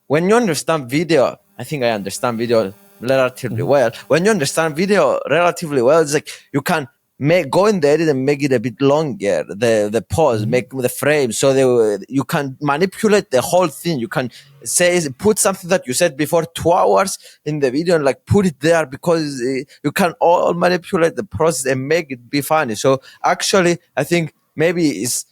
When you understand video, I think I understand video relatively well. When you understand video relatively well, it's you can go in the edit and make it a bit longer, the pause, make the frame, so you can manipulate the whole thing. You can put something that you said before 2 hours in the video and put it there, because you can all manipulate the process and make it be funny. So actually, I think maybe it's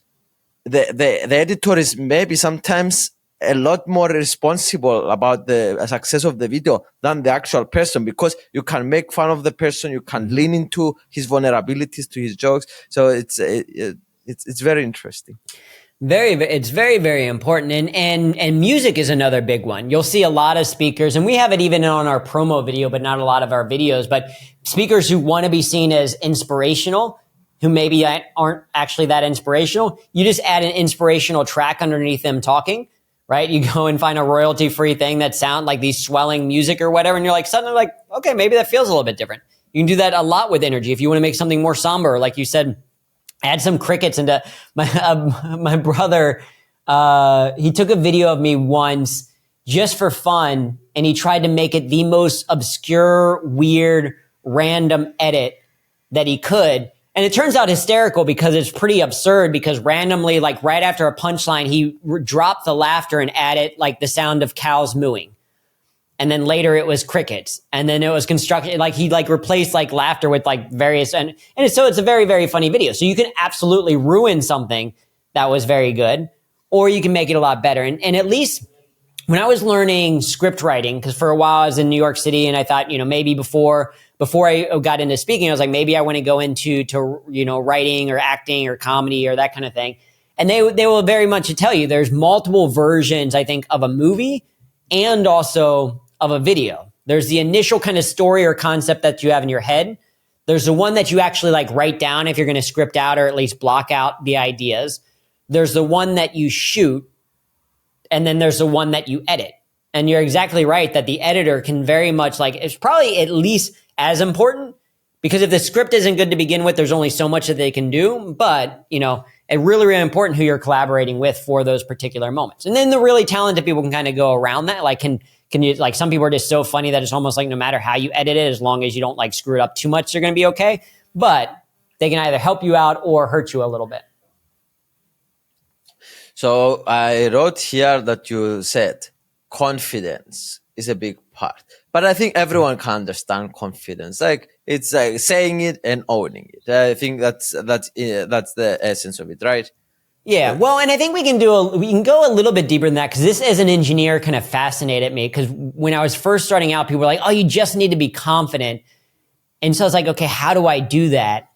the editor is maybe sometimes a lot more responsible about the success of the video than the actual person, because you can make fun of the person, you can lean into his vulnerabilities, to his jokes. So it's very interesting. It's very, very important. And music is another big one. You'll see a lot of speakers, and we have it even on our promo video, but not a lot of our videos, but speakers who want to be seen as inspirational, who maybe aren't actually that inspirational. You just add an inspirational track underneath them talking. Right? You go and find a royalty-free thing that sound like these swelling music or whatever, and you're suddenly okay, maybe that feels a little bit different. You can do that a lot with energy. If you want to make something more somber, like you said, add some crickets into my brother. He took a video of me once just for fun, and he tried to make it the most obscure, weird, random edit that he could. And it turns out hysterical because it's pretty absurd, because randomly, right after a punchline, he dropped the laughter and added the sound of cows mooing. And then later it was crickets. And then it was construction, he replaced laughter with various, and so it's a very, very funny video. So you can absolutely ruin something that was very good, or you can make it a lot better. And at least when I was learning script writing, because for a while I was in New York City and I thought, maybe before I got into speaking, I was maybe I want to go into writing or acting or comedy or that kind of thing. And they will very much tell you there's multiple versions, I think, of a movie and also of a video. There's the initial kind of story or concept that you have in your head. There's the one that you actually write down if you're going to script out or at least block out the ideas. There's the one that you shoot. And then there's the one that you edit. And you're exactly right that the editor can very much it's probably at least as important, Because if the script isn't good to begin with, there's only so much that they can do. But, it's really, really important who you're collaborating with for those particular moments. And then the really talented people can kind of go around that. Like, can you, like, some people are just so funny that it's almost like no matter how you edit it, as long as you don't like screw it up too much, they're going to be okay. But they can either help you out or hurt you a little bit. So I wrote here that you said confidence is a big part, but I think everyone can understand confidence. Like, it's like saying it and owning it. I think that's the essence of it, right? Yeah, well, and I think we can go a little bit deeper than that, because this as an engineer kind of fascinated me, because when I was first starting out, people were like, oh, you just need to be confident. And so I was like, okay, how do I do that?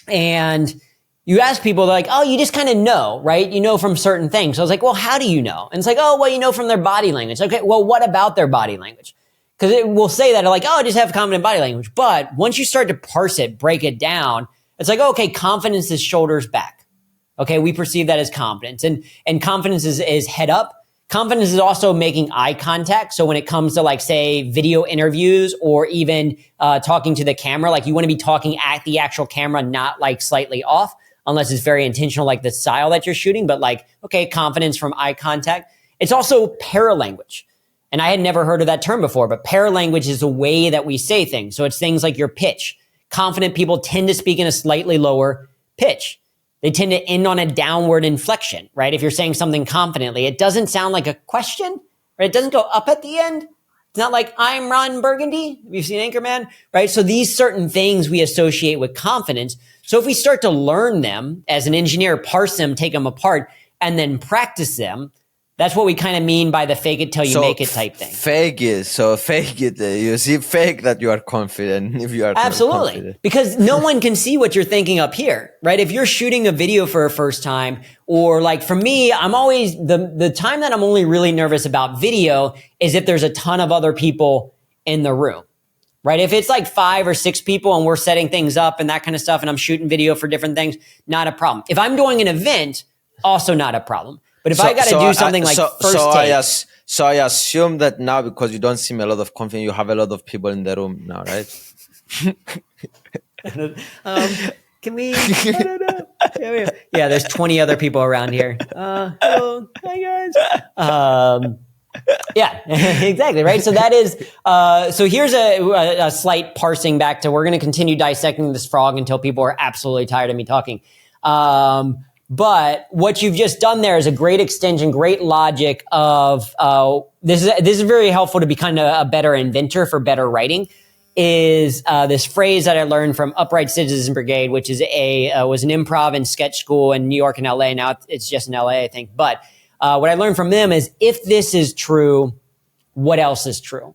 And you ask people, they're like, oh, you just kind of know, right? You know from certain things. So I was like, well, how do you know? And it's like, oh, well, you know from their body language. Okay, well, what about their body language? Because it will say that, like, oh, just have confident body language. But once you start to parse it, break it down, it's like, okay, confidence is shoulders back. Okay, we perceive that as confidence. And confidence is head up. Confidence is also making eye contact. So when it comes to, like, say, video interviews or even talking to the camera, like, you want to be talking at the actual camera, not like slightly off, unless it's very intentional, like the style that you're shooting. But, like, okay, confidence from eye contact. It's also paralanguage. And I had never heard of that term before, but paralanguage is the way that we say things. So it's things like your pitch. Confident people tend to speak in a slightly lower pitch. They tend to end on a downward inflection, right? If you're saying something confidently, it doesn't sound like a question, right? It doesn't go up at the end. It's not like, I'm Ron Burgundy. Have you seen Anchorman? Right? So these certain things we associate with confidence. So if we start to learn them as an engineer, parse them, take them apart, and then practice them, that's what we kind of mean by the fake it till you make it type thing. Fake it. You see, fake that you are confident if you are absolutely confident. Because no one can see what you're thinking up here, right? If you're shooting a video for a first time, or like for me, I'm always the time that I'm only really nervous about video is if there's a ton of other people in the room, right? If it's like 5 or 6 people and we're setting things up and that kind of stuff, and I'm shooting video for different things, not a problem. If I'm doing an event, also not a problem. But if I got to do something like first take. So I assume that now, because you don't seem a lot of confidence, you have a lot of people in the room now, right? Can we? Yeah, there's 20 other people around here. Hello, hi guys. Yeah, exactly, right? So that is, so here's a slight parsing back to, we're going to continue dissecting this frog until people are absolutely tired of me talking. But what you've just done there is a great extension, great logic of, this is very helpful to be kind of a better inventor for better writing, is this phrase that I learned from Upright Citizens Brigade, which is was an improv and sketch school in New York and LA. Now it's just in LA, I think. But what I learned from them is, if this is true, what else is true?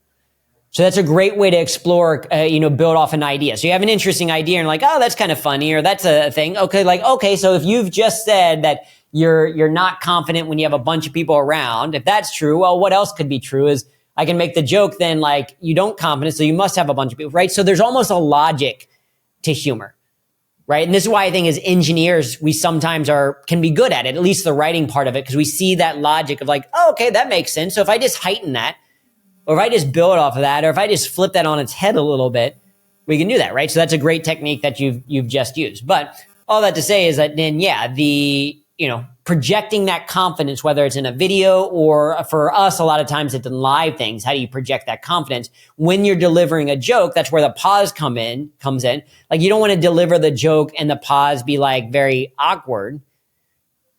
So that's a great way to explore, build off an idea. So you have an interesting idea and like, oh, that's kind of funny, or that's a thing. Okay, so if you've just said that you're not confident when you have a bunch of people around, if that's true, well, what else could be true is I can make the joke then, like, you don't confident, so you must have a bunch of people, right? So there's almost a logic to humor, right? And this is why I think as engineers, we sometimes can be good at it, at least the writing part of it, because we see that logic of like, oh, okay, that makes sense. So if I just heighten that, or if I just build off of that, or if I just flip that on its head a little bit, we can do that, right? So that's a great technique that you've just used. But all that to say is that then, projecting that confidence, whether it's in a video or for us, a lot of times it's in live things. How do you project that confidence? When you're delivering a joke, that's where the pause comes in. Like, you don't want to deliver the joke and the pause be like very awkward,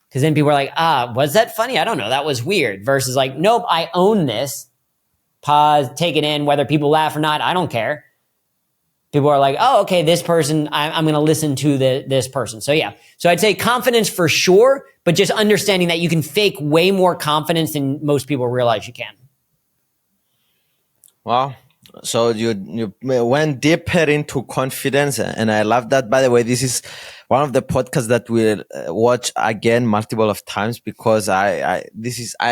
because then people are like, was that funny? I don't know. That was weird. Versus like, nope, I own this. Pause, take it in, whether people laugh or not, I don't care. People are like, oh, okay, this person, I'm going to listen to this person. So yeah, so I'd say confidence for sure, but just understanding that you can fake way more confidence than most people realize you can. Wow. So you went deeper into confidence, and I love that. By the way, this is one of the podcasts that we'll watch again multiple of times, because I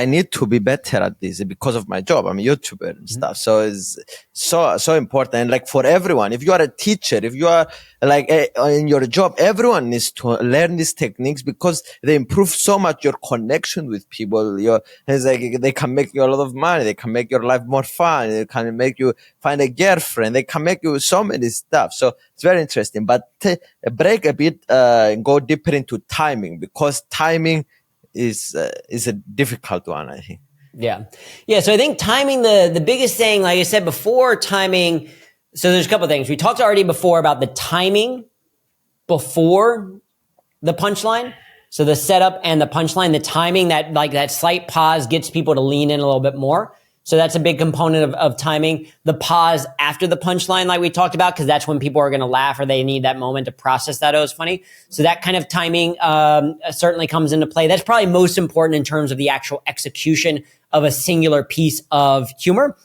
need to be better at this because of my job. I'm a YouTuber and stuff. So it's so important. And like for everyone, if you are a teacher, if you are like in your job, everyone needs to learn these techniques, because they improve so much your connection with people. It's like they can make you a lot of money. They can make your life more fun. They can make you find a girlfriend. They can make you so many stuff. So It's very interesting. But break a bit, go deeper into timing, because timing is a difficult one, I think. Yeah. So I think timing, the biggest thing, like I said before, timing. So there's a couple of things. We talked already before about the timing before the punchline. So the setup and the punchline, the timing, that slight pause gets people to lean in a little bit more. So that's a big component of timing. The pause after the punchline, like we talked about, because that's when people are going to laugh or they need that moment to process that it was funny. So that kind of timing certainly comes into play. That's probably most important in terms of the actual execution of a singular piece of humor.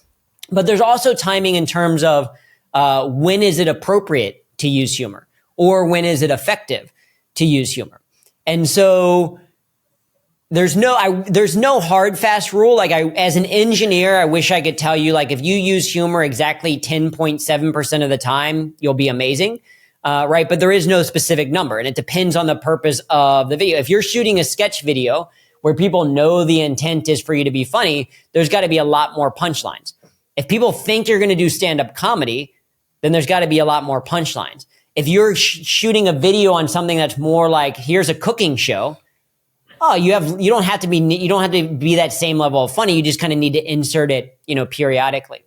But there's also timing in terms of when is it appropriate to use humor, or when is it effective to use humor. And so there's no hard fast rule. Like as an engineer, I wish I could tell you, like, if you use humor exactly 10.7% of the time, you'll be amazing. Right. But there is no specific number, and it depends on the purpose of the video. If you're shooting a sketch video where people know the intent is for you to be funny, there's got to be a lot more punchlines. If people think you're going to do stand-up comedy, then there's got to be a lot more punchlines. If you're shooting a video on something that's more like, here's a cooking show, you don't have to be that same level of funny. You just kind of need to insert it, periodically.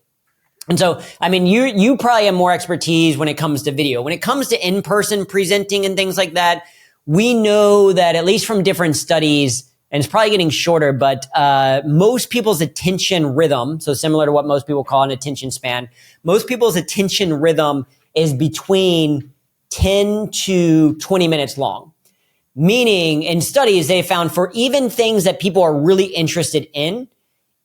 And so, I mean, you probably have more expertise when it comes to video. When it comes to in-person presenting and things like that, we know that, at least from different studies, and it's probably getting shorter, but most people's attention rhythm, so similar to what most people call an attention span, most people's attention rhythm is between 10 to 20 minutes long. Meaning, in studies, they found for even things that people are really interested in,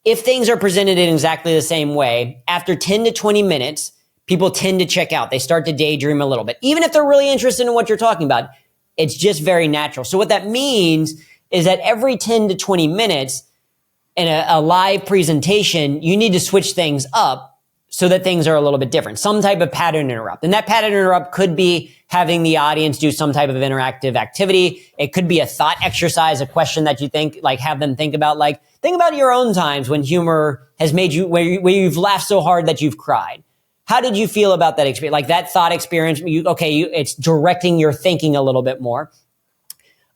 if things are presented in exactly the same way, after 10 to 20 minutes, people tend to check out. They start to daydream a little bit. Even if they're really interested in what you're talking about, it's just very natural. So what that means is that every 10 to 20 minutes in a live presentation, you need to switch things up so that things are a little bit different. Some type of pattern interrupt. And that pattern interrupt could be having the audience do some type of interactive activity. It could be a thought exercise, a question that you have them think about. Like, think about your own times when humor has made you, where you've laughed so hard that you've cried. How did you feel about that experience? Like that thought experience, it's directing your thinking a little bit more.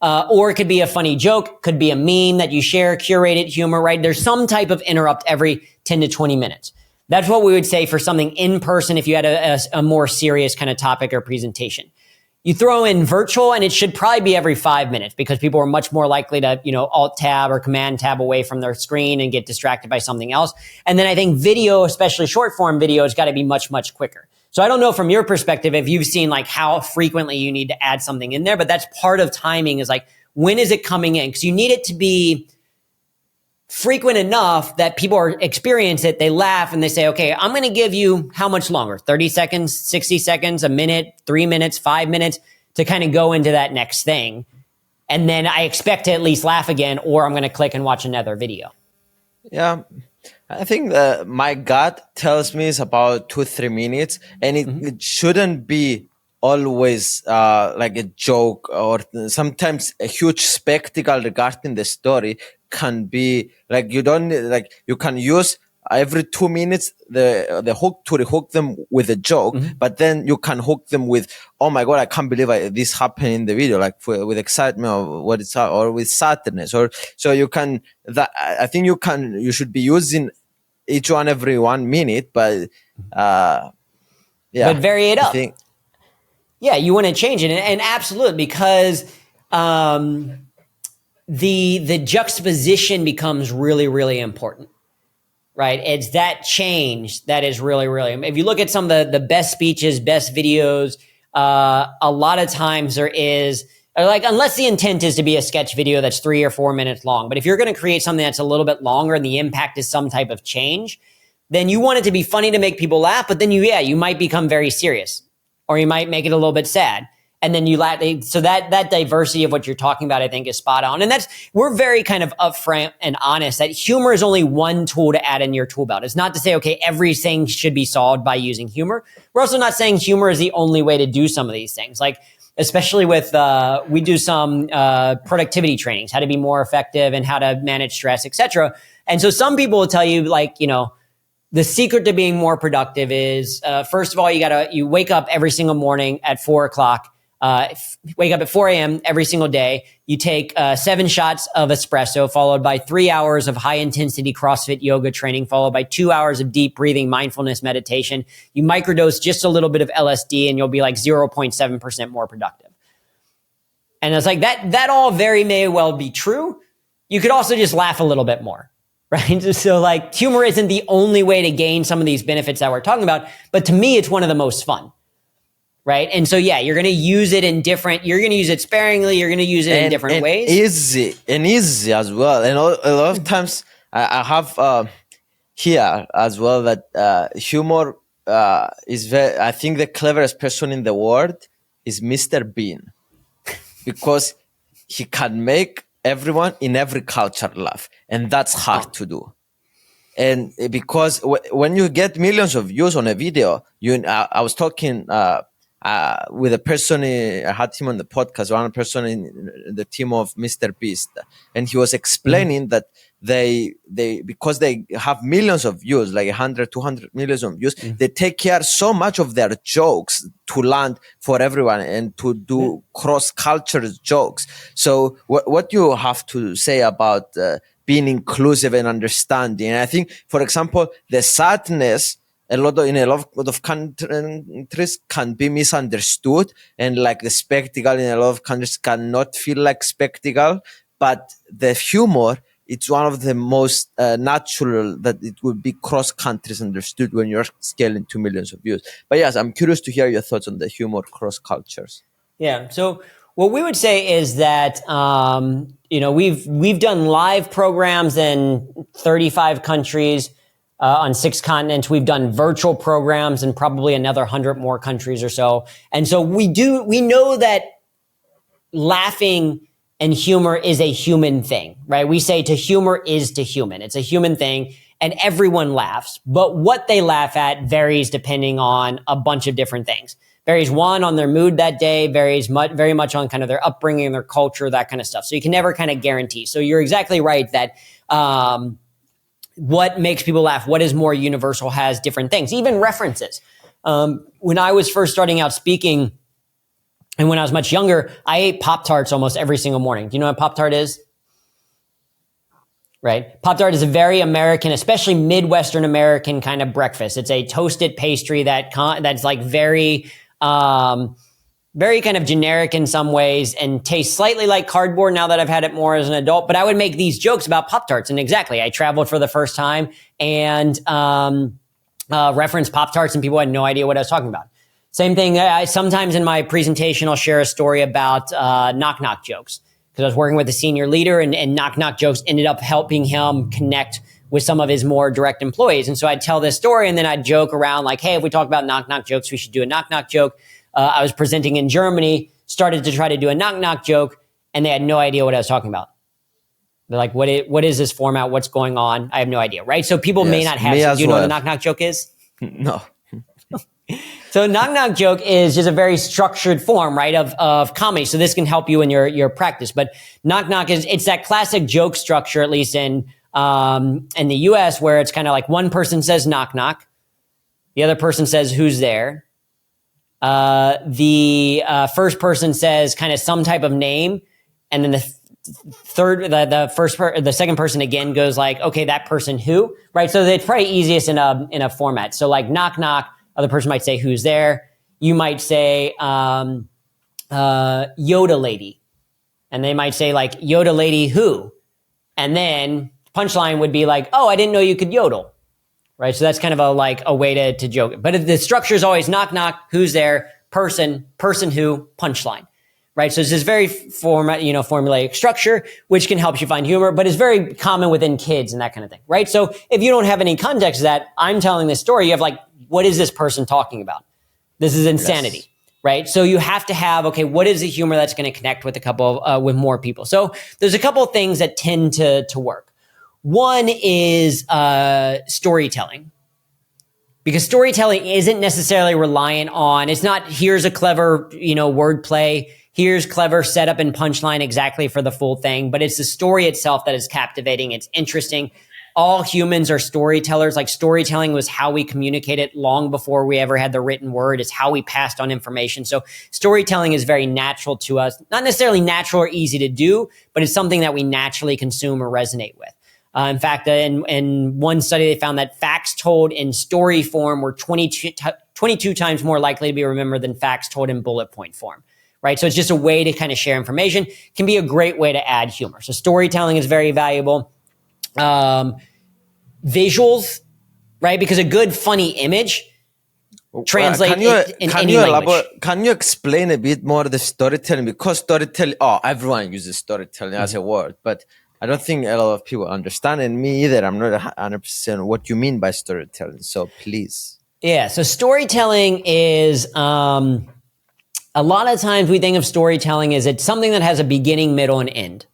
Or it could be a funny joke, could be a meme that you share, curated humor, right? There's some type of interrupt every 10 to 20 minutes. That's what we would say for something in person if you had a more serious kind of topic or presentation. You throw in virtual, and it should probably be every 5 minutes, because people are much more likely to, alt tab or command tab away from their screen and get distracted by something else. And then I think video, especially short form video, has got to be much, much quicker. So I don't know from your perspective if you've seen like how frequently you need to add something in there, but that's part of timing, is like, when is it coming in? Because you need it to be frequent enough that people experience it, they laugh, and they say, okay, I'm going to give you how much longer? 30 seconds, 60 seconds, a minute, 3 minutes, 5 minutes to kind of go into that next thing. And then I expect to at least laugh again, or I'm going to click and watch another video. Yeah. I think my gut tells me it's about 2-3 minutes, and it shouldn't be always like a joke, or sometimes a huge spectacle regarding the story can be like, you can use every 2 minutes the hook to hook them with a joke, but then you can hook them with, oh my God, I can't believe this happened in the video, like with excitement or what it's, or with sadness, or so you can, I think you should be using each one every 1 minute, but but vary it up. You want to change it, and absolutely, because the juxtaposition becomes really, really important, right? It's that change that is really, really, if you look at some of the best speeches, best videos, a lot of times there is, like, unless the intent is to be a sketch video that's 3 or 4 minutes long, but if you're going to create something that's a little bit longer and the impact is some type of change, then you want it to be funny to make people laugh, but then you might become very serious, or you might make it a little bit sad. And then you laugh. So that diversity of what you're talking about, I think, is spot on. And we're very kind of upfront and honest that humor is only one tool to add in your tool belt. It's not to say, okay, everything should be solved by using humor. We're also not saying humor is the only way to do some of these things. Like, especially with, we do some productivity trainings, how to be more effective and how to manage stress, etc. And so some people will tell you, like, the secret to being more productive is, first of all, you wake up every single morning at 4:00. Wake up at 4 a.m. every single day. You take 7 shots of espresso, followed by 3 hours of high intensity CrossFit yoga training, followed by 2 hours of deep breathing, mindfulness meditation. You microdose just a little bit of LSD and you'll be like 0.7% more productive. And it's like that all very may well be true. You could also just laugh a little bit more, right? So like humor isn't the only way to gain some of these benefits that we're talking about, but to me, it's one of the most fun. Right. And so, yeah, you're going to use it you're going to use it sparingly. You're going to use it in different ways. Easy as well. And a lot of times I have here as well that humor is very, I think the cleverest person in the world is Mr. Bean, because he can make everyone in every culture laugh. And that's hard to do. And because when you get millions of views on a video, I was talking with a person, I had him on the podcast, one person in the team of Mr. Beast, and he was explaining that they because they have millions of views, like 100, 200 millions of views, they take care so much of their jokes to land for everyone and to do cross-culture jokes. So what you have to say about being inclusive and understanding? And I think, for example, the sadness, in a lot of countries can be misunderstood, and like the spectacle in a lot of countries cannot feel like spectacle. But the humor, it's one of the most natural that it would be cross countries understood when you're scaling to millions of views. But yes, I'm curious to hear your thoughts on the humor cross cultures. Yeah. So what we would say is that we've done live programs in 35 countries. On 6 continents. We've done virtual programs in probably another 100 more countries or so. And so we know that laughing and humor is a human thing, right? We say to humor is to human. It's a human thing and everyone laughs, but what they laugh at varies depending on a bunch of different things. Varies on their mood that day, varies very much on kind of their upbringing, their culture, that kind of stuff. So you can never kind of guarantee. So you're exactly right that, what makes people laugh, what is more universal, has different things, even references. When I was first starting out speaking and when I was much younger, I ate Pop-Tarts almost every single morning. Do you know what Pop-Tart is? Right? Pop-Tart is a very American, especially Midwestern American kind of breakfast. It's a toasted pastry that's like very kind of generic in some ways and tastes slightly like cardboard now that I've had it more as an adult. But I would make these jokes about Pop-Tarts. And exactly, I traveled for the first time and referenced Pop-Tarts and people had no idea what I was talking about. Same thing, sometimes in my presentation, I'll share a story about knock-knock jokes. Because I was working with a senior leader and knock-knock jokes ended up helping him connect with some of his more direct employees. And so I'd tell this story and then I'd joke around like, hey, if we talk about knock-knock jokes, we should do a knock-knock joke. I was presenting in Germany, started to try to do a knock-knock joke, and they had no idea what I was talking about. They're like, what is this format? What's going on? I have no idea, right? So people may not have, do you know what a knock-knock joke is? No. So a knock-knock joke is just a very structured form, right, of comedy. So this can help you in your practice. But knock-knock it's that classic joke structure, at least in the US, where it's kind of like one person says knock-knock, the other person says who's there. The first person says kind of some type of name, and then the second person again goes like, okay, that person who, right? So it's probably easiest in a format. So like knock knock, other person might say who's there. You might say Yoda lady, and they might say like Yoda lady who, and then punchline would be like, oh, I didn't know you could yodel. Right. So that's kind of a way to joke. But the structure is always knock, knock, who's there, person who, punchline. Right. So it's this very formulaic structure, which can help you find humor, but it's very common within kids and that kind of thing. Right. So if you don't have any context to that, I'm telling this story, you have like, what is this person talking about? This is insanity. Yes. Right. So you have to have, okay, what is the humor that's going to connect with with more people? So there's a couple of things that tend to work. One is storytelling, because storytelling isn't necessarily reliant on, it's not here's a clever, wordplay, here's clever setup and punchline exactly for the full thing, but it's the story itself that is captivating. It's interesting. all humans are storytellers. Like storytelling was how we communicated long before we ever had the written word. It's how we passed on information. So storytelling is very natural to us, not necessarily natural or easy to do, but it's something that we naturally consume or resonate with. In fact, in one study, they found that facts told in story form were 22 times more likely to be remembered than facts told in bullet point form, right? So it's just a way to kind of share information. It can be a great way to add humor. So storytelling is very valuable. Visuals, right? Because a good, funny image translates in any language. Can you explain a bit more the storytelling? Because storytelling, everyone uses storytelling as a word, but I don't think a lot of people understand, and me either. I'm not 100% what you mean by storytelling. So please. Yeah. So storytelling is, a lot of times we think of storytelling as it's something that has a beginning, middle, and end.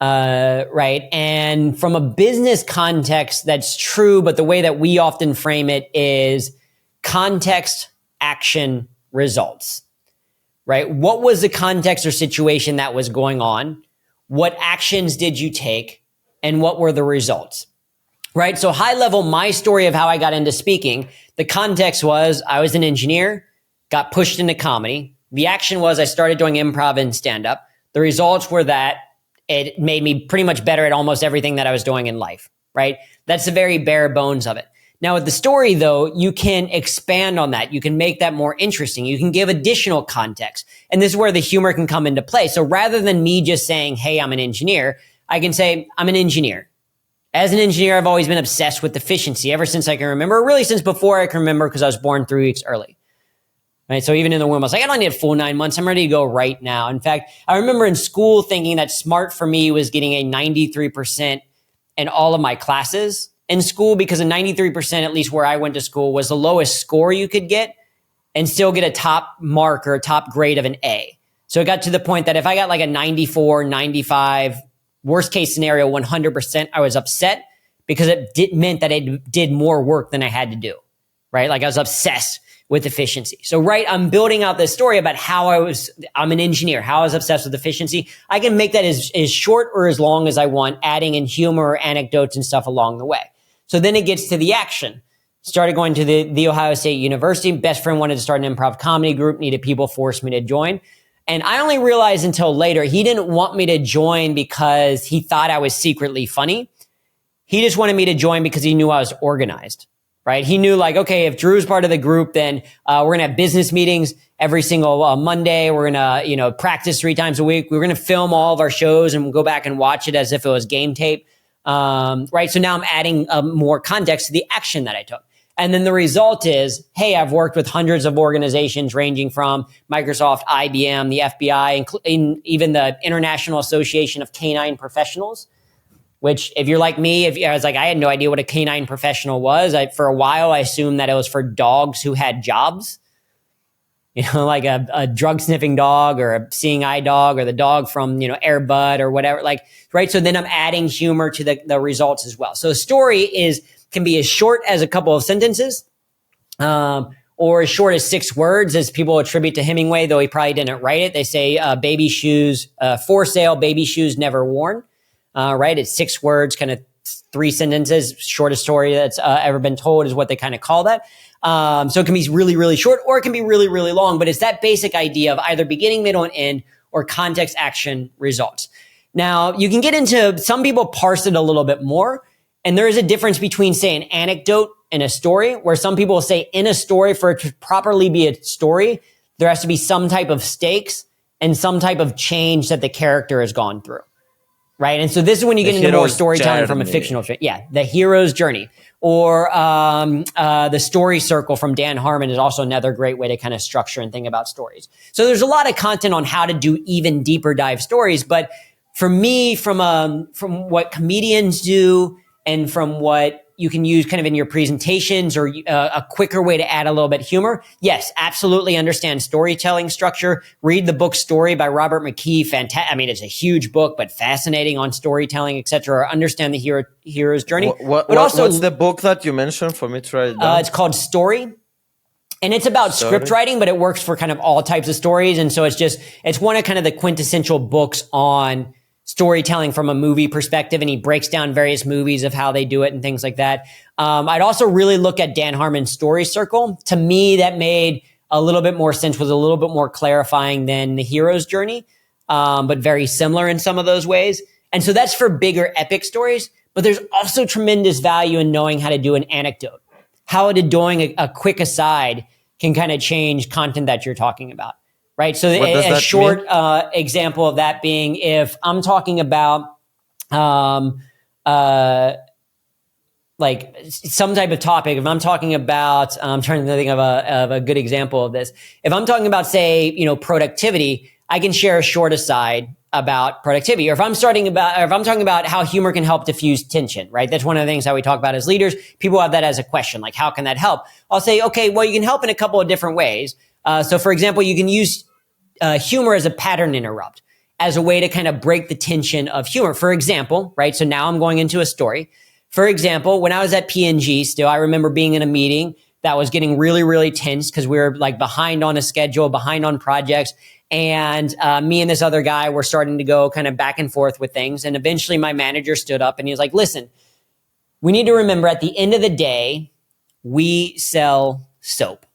Right. And from a business context, that's true. But the way that we often frame it is context, action, results, right? What was the context or situation that was going on? What actions did you take? And what were the results? Right? So high level, my story of how I got into speaking, the context was I was an engineer, got pushed into comedy. The action was I started doing improv and stand-up. The results were that it made me pretty much better at almost everything that I was doing in life, right? That's the very bare bones of it. Now with the story though, you can expand on that. You can make that more interesting. You can give additional context. And this is where the humor can come into play. So rather than me just saying, hey, I'm an engineer, I can say, I'm an engineer. As an engineer, I've always been obsessed with efficiency ever since I can remember, really since before I can remember because I was born 3 weeks early. Right? So even in the womb, I was like, I don't need a full 9 months. I'm ready to go right now. In fact, I remember in school thinking that smart for me was getting a 93% in all of my classes in school, because a 93%, at least where I went to school, was the lowest score you could get and still get a top mark or a top grade of an A. So it got to the point that if I got like a 94, 95, worst case scenario, 100%, I was upset because it meant that it did more work than I had to do, right? Like I was obsessed with efficiency. So, right, I'm building out this story about how I'm an engineer, how I was obsessed with efficiency. I can make that as short or as long as I want, adding in humor or anecdotes and stuff along the way. So then it gets to the action. Started going to the Ohio State University. Best friend wanted to start an improv comedy group, needed people, forced me to join. And I only realized until later, he didn't want me to join because he thought I was secretly funny. He just wanted me to join because he knew I was organized, right? He knew like, okay, if Drew's part of the group, then we're going to have business meetings every single Monday. We're going to, practice 3 times a week. We're going to film all of our shows and we'll go back and watch it as if it was game tape. Right. So now I'm adding more context to the action that I took. And then the result is, hey, I've worked with hundreds of organizations ranging from Microsoft, IBM, the FBI, even the International Association of Canine Professionals, which if you're like me, I had no idea what a canine professional was. For a while, I assumed that it was for dogs who had jobs, like a drug sniffing dog or a seeing eye dog or the dog from, Air Bud or whatever, right? So then I'm adding humor to the results as well. So a story can be as short as a couple of sentences, or as short as 6 words, as people attribute to Hemingway, though he probably didn't write it. They say, baby shoes, for sale, baby shoes never worn, right? It's 6 words, kind of 3 sentences, shortest story that's ever been told is what they kind of call that. So it can be really, really short or it can be really, really long, but it's that basic idea of either beginning, middle, and end or context, action, results. Now you can get into, some people parse it a little bit more. And there is a difference between, say, an anecdote and a story, where some people will say in a story, for it to properly be a story, there has to be some type of stakes and some type of change that the character has gone through, right? And so this is when you get into more storytelling from a fictional, the hero's journey. Or the story circle from Dan Harmon is also another great way to kind of structure and think about stories. So there's a lot of content on how to do even deeper dive stories. But for me, from what comedians do, and from what you can use kind of in your presentations or a quicker way to add a little bit of humor. Yes, absolutely understand storytelling structure. Read the book Story by Robert McKee. Fantastic. I mean, it's a huge book, but fascinating on storytelling, etc. Understand the hero's journey. What's the book that you mentioned for me to write it down? It's called Story. And it's about script writing, but it works for kind of all types of stories. And so it's one of kind of the quintessential books on storytelling from a movie perspective, and he breaks down various movies of how they do it and things like that. I'd also really look at Dan Harmon's Story Circle. To me, that made a little bit more sense, was a little bit more clarifying than the hero's journey, but very similar in some of those ways. And so that's for bigger epic stories, but there's also tremendous value in knowing how to do an anecdote, how to doing a quick aside can kind of change content that you're talking about, right? So a short example of that being, if I'm talking about like some type of topic, if I'm talking about, I'm trying to think of a good example of this. If I'm talking about, say, productivity, I can share a short aside about productivity. Or if I'm talking about how humor can help diffuse tension, right? That's one of the things that we talk about as leaders. People have that as a question, like, how can that help? I'll say, okay, well, you can help in a couple of different ways. So for example, you can use humor as a pattern interrupt, as a way to kind of break the tension of humor. For example, right? So now I'm going into a story. For example, when I was at P&G still, I remember being in a meeting that was getting really, really tense because we were like behind on a schedule, behind on projects. And me and this other guy were starting to go kind of back and forth with things. And eventually my manager stood up and he was like, listen, we need to remember at the end of the day, we sell soap.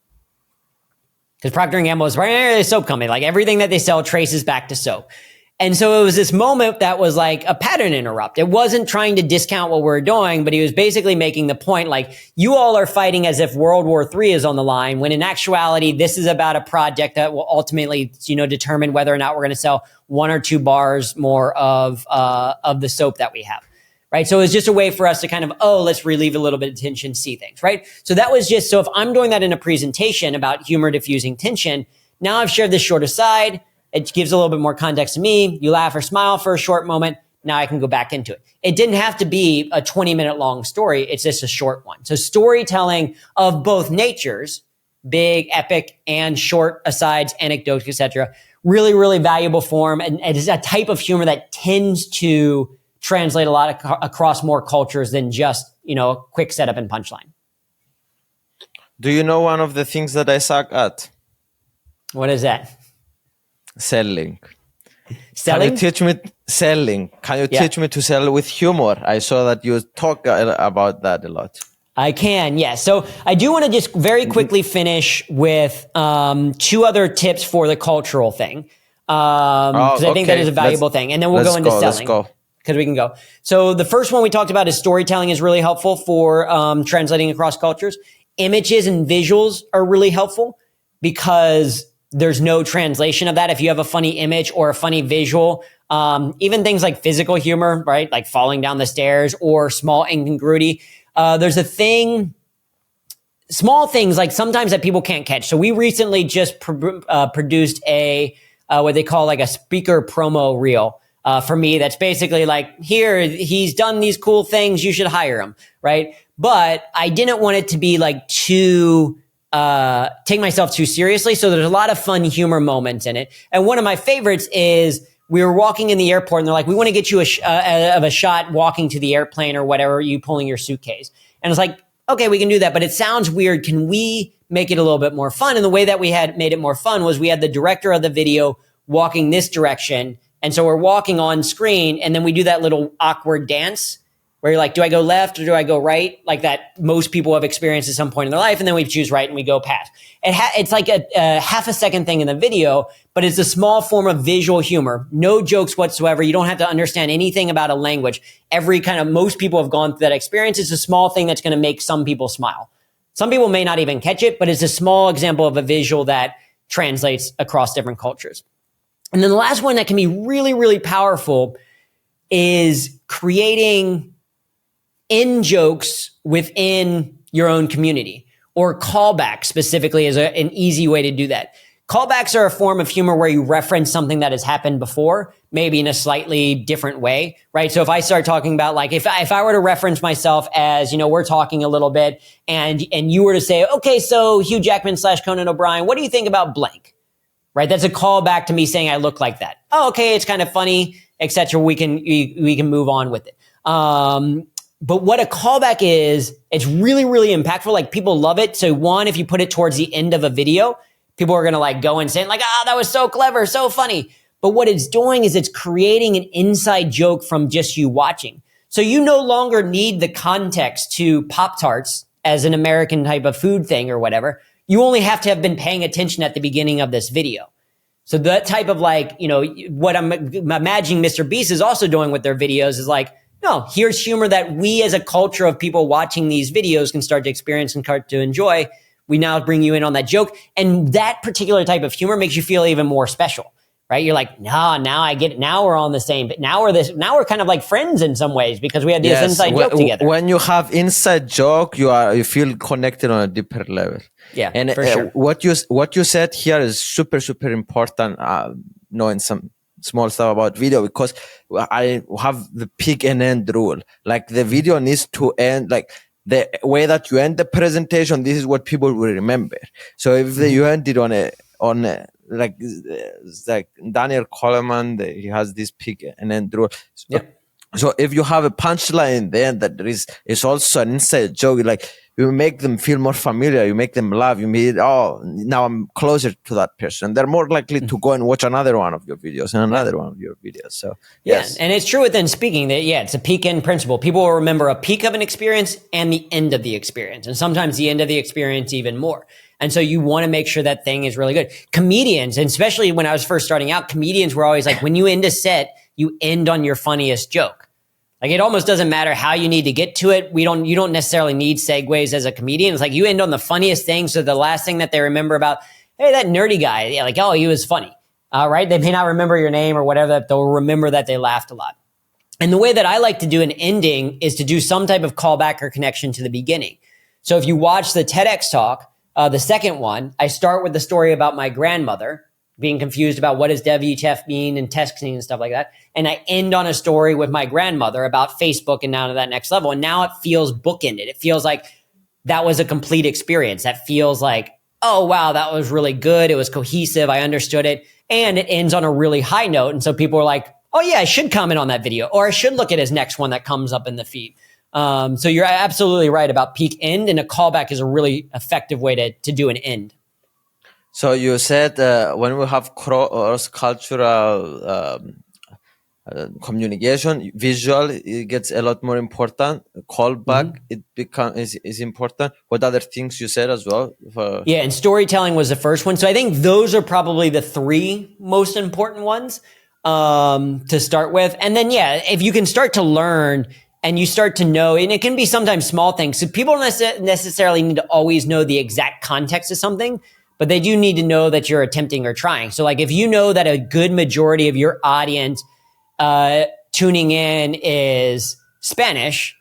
Because Procter & Gamble is a soap company. Like everything that they sell traces back to soap. And so it was this moment that was like a pattern interrupt. It wasn't trying to discount what we're doing, but he was basically making the point like, you all are fighting as if World War III is on the line, when in actuality, this is about a project that will ultimately, determine whether or not we're going to sell 1 or 2 bars more of the soap that we have. Right. So it was just a way for us to kind of, let's relieve a little bit of tension, see things. Right. So that was just, so if I'm doing that in a presentation about humor diffusing tension, now I've shared this short aside. It gives a little bit more context to me. You laugh or smile for a short moment. Now I can go back into it. It didn't have to be a 20-minute long story. It's just a short one. So storytelling of both natures, big, epic, and short asides, anecdotes, etc., really, really valuable form. And it is a type of humor that tends to translate a lot across more cultures than just, a quick setup and punchline. Do you know one of the things that I suck at? What is that? Selling. Selling? Can you teach me selling? Can you teach me to sell with humor? I saw that you talk about that a lot. I can, yes. So I do want to just very quickly finish with 2 other tips for the cultural thing. Because I think that is a valuable thing. And then we'll go into selling. Because we can go. So the first one we talked about is storytelling is really helpful for translating across cultures. Images and visuals are really helpful because there's no translation of that. If you have a funny image or a funny visual, even things like physical humor, right? Like falling down the stairs or small incongruity. There's a thing, small things like sometimes that people can't catch. So we recently just produced a, what they call like a speaker promo reel. For me, that's basically like, here, he's done these cool things, you should hire him, right? But I didn't want it to be like too, take myself too seriously. So there's a lot of fun humor moments in it. And one of my favorites is we were walking in the airport and they're like, we want to get you a shot walking to the airplane or whatever, you pulling your suitcase. And it's like, okay, we can do that, but it sounds weird. Can we make it a little bit more fun? And the way that we had made it more fun was we had the director of the video walking this direction. And so we're walking on screen and then we do that little awkward dance where you're like, do I go left or do I go right? Like that most people have experienced at some point in their life. And then we choose right and we go past. It's like a half a second thing in the video, but it's a small form of visual humor. No jokes whatsoever. You don't have to understand anything about a language. Most people have gone through that experience. It's a small thing that's going to make some people smile. Some people may not even catch it, but it's a small example of a visual that translates across different cultures. And then the last one that can be really, really powerful is creating in jokes within your own community, or callbacks specifically is an easy way to do that. Callbacks are a form of humor where you reference something that has happened before, maybe in a slightly different way, right? So if I start talking about like, if I were to reference myself as, we're talking a little bit and you were to say, okay, so Hugh Jackman / Conan O'Brien, what do you think about blank? Right? That's a callback to me saying I look like that. Oh, okay. It's kind of funny, etc. We can move on with it. But what a callback is, it's really, really impactful. Like people love it. So one, if you put it towards the end of a video, people are going to like go and say like, that was so clever, so funny. But what it's doing is it's creating an inside joke from just you watching. So you no longer need the context to Pop-Tarts as an American type of food thing or whatever. You only have to have been paying attention at the beginning of this video. So that type of what I'm imagining Mr. Beast is also doing with their videos is like, no, here's humor that we as a culture of people watching these videos can start to experience and start to enjoy. We now bring you in on that joke. And that particular type of humor makes you feel even more special. Right? You're like, no, now I get it. Now we're on the same, but now we're kind of like friends in some ways because we had this inside joke together. When you have inside joke, you feel connected on a deeper level. Yeah, and for sure. What you said here is super, super important, knowing some small stuff about video, because I have the peak and end rule. Like the video needs to end, like the way that you end the presentation, this is what people will remember. So if you end it on a like Daniel Coleman, he has this peak and end rule. So if you have a punchline there that is also an inside joke, like you make them feel more familiar, you make them laugh, you mean, oh, now I'm closer to that person. They're more likely to go and watch another one of your videos and another one of your videos. So yes. And it's true within speaking that, it's a peak end principle. People will remember a peak of an experience and the end of the experience. And sometimes the end of the experience even more. And so you want to make sure that thing is really good. Comedians, and especially when I was first starting out, comedians were always like, when you end a set, you end on your funniest joke. Like it almost doesn't matter how you need to get to it. You don't necessarily need segues as a comedian. It's like you end on the funniest thing. So the last thing that they remember about, hey, that nerdy guy, like, oh, he was funny. Right? They may not remember your name or whatever, they'll remember that they laughed a lot. And the way that I like to do an ending is to do some type of callback or connection to the beginning. So if you watch the TEDx talk, the second one, I start with the story about my grandmother being confused about what does WTF mean and texting and stuff like that. And I end on a story with my grandmother about Facebook and now to that next level. And now it feels bookended. It feels like that was a complete experience. That feels like, oh, wow, that was really good. It was cohesive. I understood it. And it ends on a really high note. And so people are like, oh, yeah, I should comment on that video, or I should look at his next one that comes up in the feed. So you're absolutely right about peak end, and a callback is a really effective way to do an end. So you said when we have cross-cultural communication, visual, it gets a lot more important. Callback, it is important. What other things you said as well? And storytelling was the first one. So I think those are probably the three most important ones to start with. And then, if you can start to learn and you start to know, and it can be sometimes small things. So people don't necessarily need to always know the exact context of something, but they do need to know that you're attempting or trying. So like if you know that a good majority of your audience tuning in is Spanish,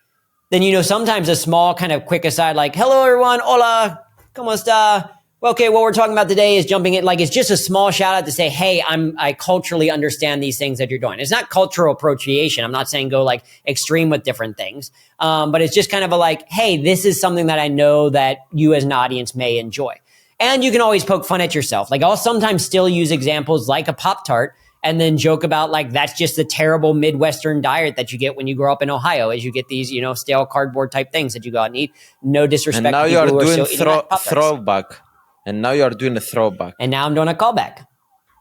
then, sometimes a small kind of quick aside, like, hello, everyone. Hola. ¿Cómo está? Okay, what we're talking about today is jumping in. Like, it's just a small shout out to say, hey, I culturally understand these things that you're doing. It's not cultural appropriation. I'm not saying go like extreme with different things. But it's just kind of a like, hey, this is something that I know that you as an audience may enjoy. And you can always poke fun at yourself. Like I'll sometimes still use examples like a Pop-Tart and then joke about like, that's just the terrible Midwestern diet that you get when you grow up in Ohio, as you get these, stale cardboard type things that you go out and eat. No disrespect. And now you are doing throwback. And now you are doing a throwback. And now I'm doing a callback.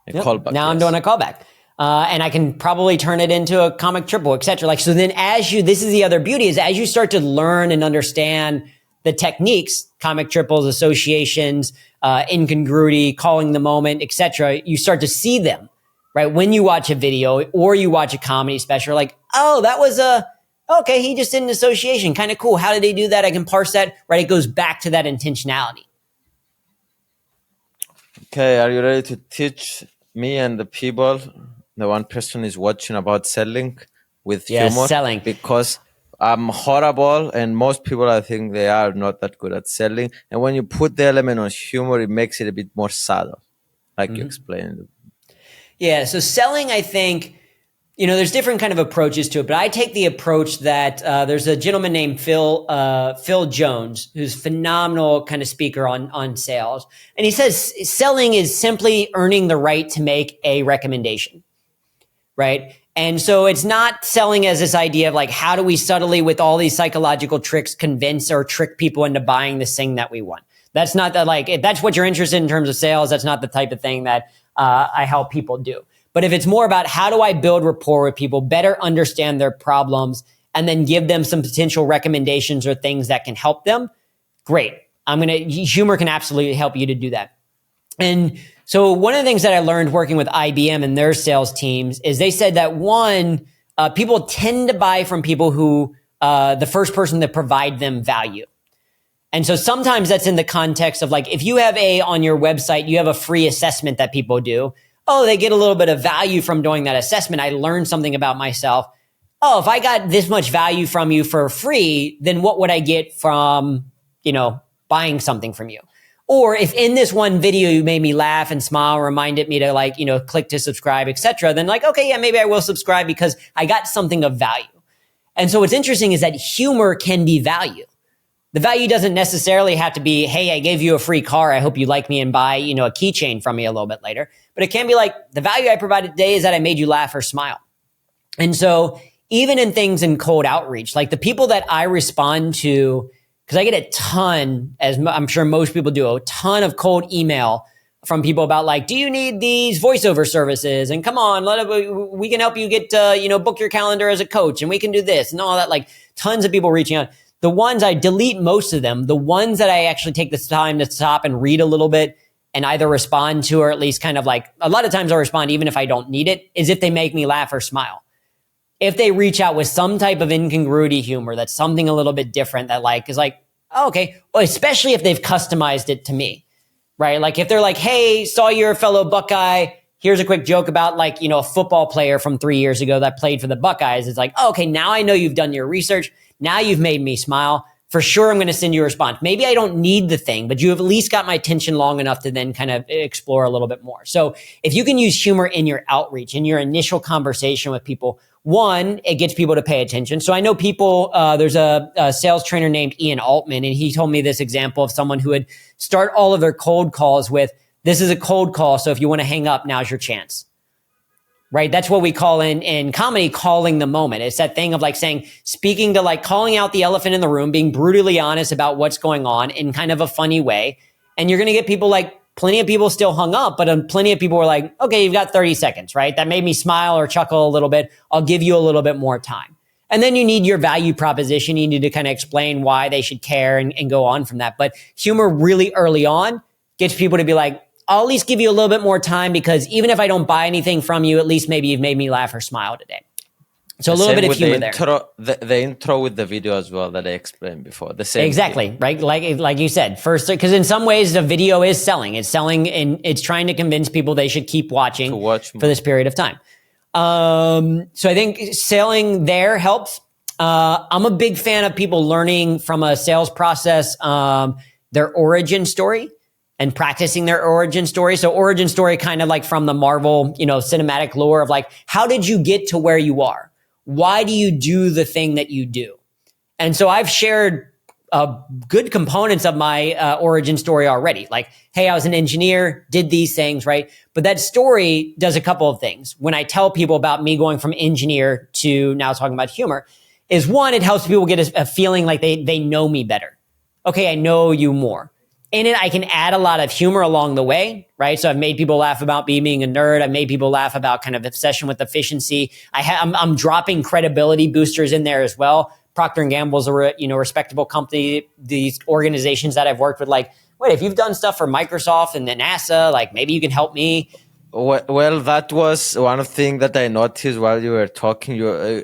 Callback. Now I'm doing a callback. And I can probably turn it into a comic triple, etc. Like, so then this is the other beauty is as you start to learn and understand the techniques, comic triples, associations, incongruity, calling the moment, etc., you start to see them, right? When you watch a video or you watch a comedy special, like, oh, that was okay, he just did an association. Kind of cool. How did they do that? I can parse that, right? It goes back to that intentionality. Okay, are you ready to teach me and the people, the one person is watching, about selling with humor? Selling. Because I'm horrible and most people, I think they are not that good at selling. And when you put the element of humor, it makes it a bit more subtle, like you explained. Yeah, so selling, I think, there's different kind of approaches to it, but I take the approach that there's a gentleman named Phil Jones, who's a phenomenal kind of speaker on sales. And he says selling is simply earning the right to make a recommendation, right? And so it's not selling as this idea of like, how do we subtly with all these psychological tricks convince or trick people into buying this thing that we want? That's not that, like, if that's what you're interested in terms of sales, that's not the type of thing that I help people do. But if it's more about how do I build rapport with people, better understand their problems, and then give them some potential recommendations or things that can help them, great. Humor can absolutely help you to do that. And so one of the things that I learned working with IBM and their sales teams is they said that people tend to buy from people who, the first person to provide them value. And so sometimes that's in the context of like, if you have on your website, you have a free assessment that people do. Oh, they get a little bit of value from doing that assessment. I learned something about myself. Oh, if I got this much value from you for free, then what would I get from, buying something from you? Or if in this one video you made me laugh and smile, reminded me to click to subscribe, etc., then okay, yeah, maybe I will subscribe because I got something of value. And so what's interesting is that humor can be value. The value doesn't necessarily have to be, hey, I gave you a free car. I hope you like me and buy, a keychain from me a little bit later. But it can be like, the value I provided today is that I made you laugh or smile. And so even in things in cold outreach, like the people that I respond to, because I get a ton, as I'm sure most people do, a ton of cold email from people about do you need these voiceover services? And come on, we can help you get, book your calendar as a coach, and we can do this and all that. Tons of people reaching out. The ones I delete most of them, the ones that I actually take this time to stop and read a little bit and either respond to, or at least kind of a lot of times I'll respond even if I don't need it, is if they make me laugh or smile. If they reach out with some type of incongruity humor, that's something a little bit different that is oh, okay. Well, especially if they've customized it to me, right? If they're hey, saw you're a fellow Buckeye. Here's a quick joke about a football player from 3 years ago that played for the Buckeyes. It's oh, okay, now I know you've done your research. Now you've made me smile. For sure, I'm going to send you a response. Maybe I don't need the thing, but you have at least got my attention long enough to then kind of explore a little bit more. So if you can use humor in your outreach, in your initial conversation with people, one, it gets people to pay attention. So I know people, there's a sales trainer named Ian Altman, and he told me this example of someone who would start all of their cold calls with, this is a cold call, so if you want to hang up, now's your chance. Right? That's what we call in comedy, calling the moment. It's that thing of speaking to calling out the elephant in the room, being brutally honest about what's going on in kind of a funny way. And you're going to get people plenty of people still hung up, but plenty of people were okay, you've got 30 seconds, right? That made me smile or chuckle a little bit. I'll give you a little bit more time. And then you need your value proposition. You need to kind of explain why they should care and go on from that. But humor really early on gets people to be I'll at least give you a little bit more time, because even if I don't buy anything from you, at least maybe you've made me laugh or smile today. So a little bit of humor there. The intro with the video as well that I explained before. The same exactly thing. Right. Like you said, first, because in some ways the video is selling. It's selling, and it's trying to convince people they should keep watching for this period of time. So I think selling there helps. I'm a big fan of people learning from a sales process, their origin story, and practicing their origin story. So origin story kind of from the Marvel, cinematic lore of how did you get to where you are? Why do you do the thing that you do? And so I've shared good components of my origin story already. Hey, I was an engineer, did these things, right? But that story does a couple of things. When I tell people about me going from engineer to now talking about humor, is one, it helps people get a feeling they know me better. Okay, I know you more. In it, I can add a lot of humor along the way, right? So I've made people laugh about me being a nerd. I've made people laugh about kind of obsession with efficiency. I'm dropping credibility boosters in there as well. Procter & Gamble's a respectable company. These organizations that I've worked with, wait, if you've done stuff for Microsoft and then NASA, maybe you can help me. Well, that was one thing that I noticed while you were talking.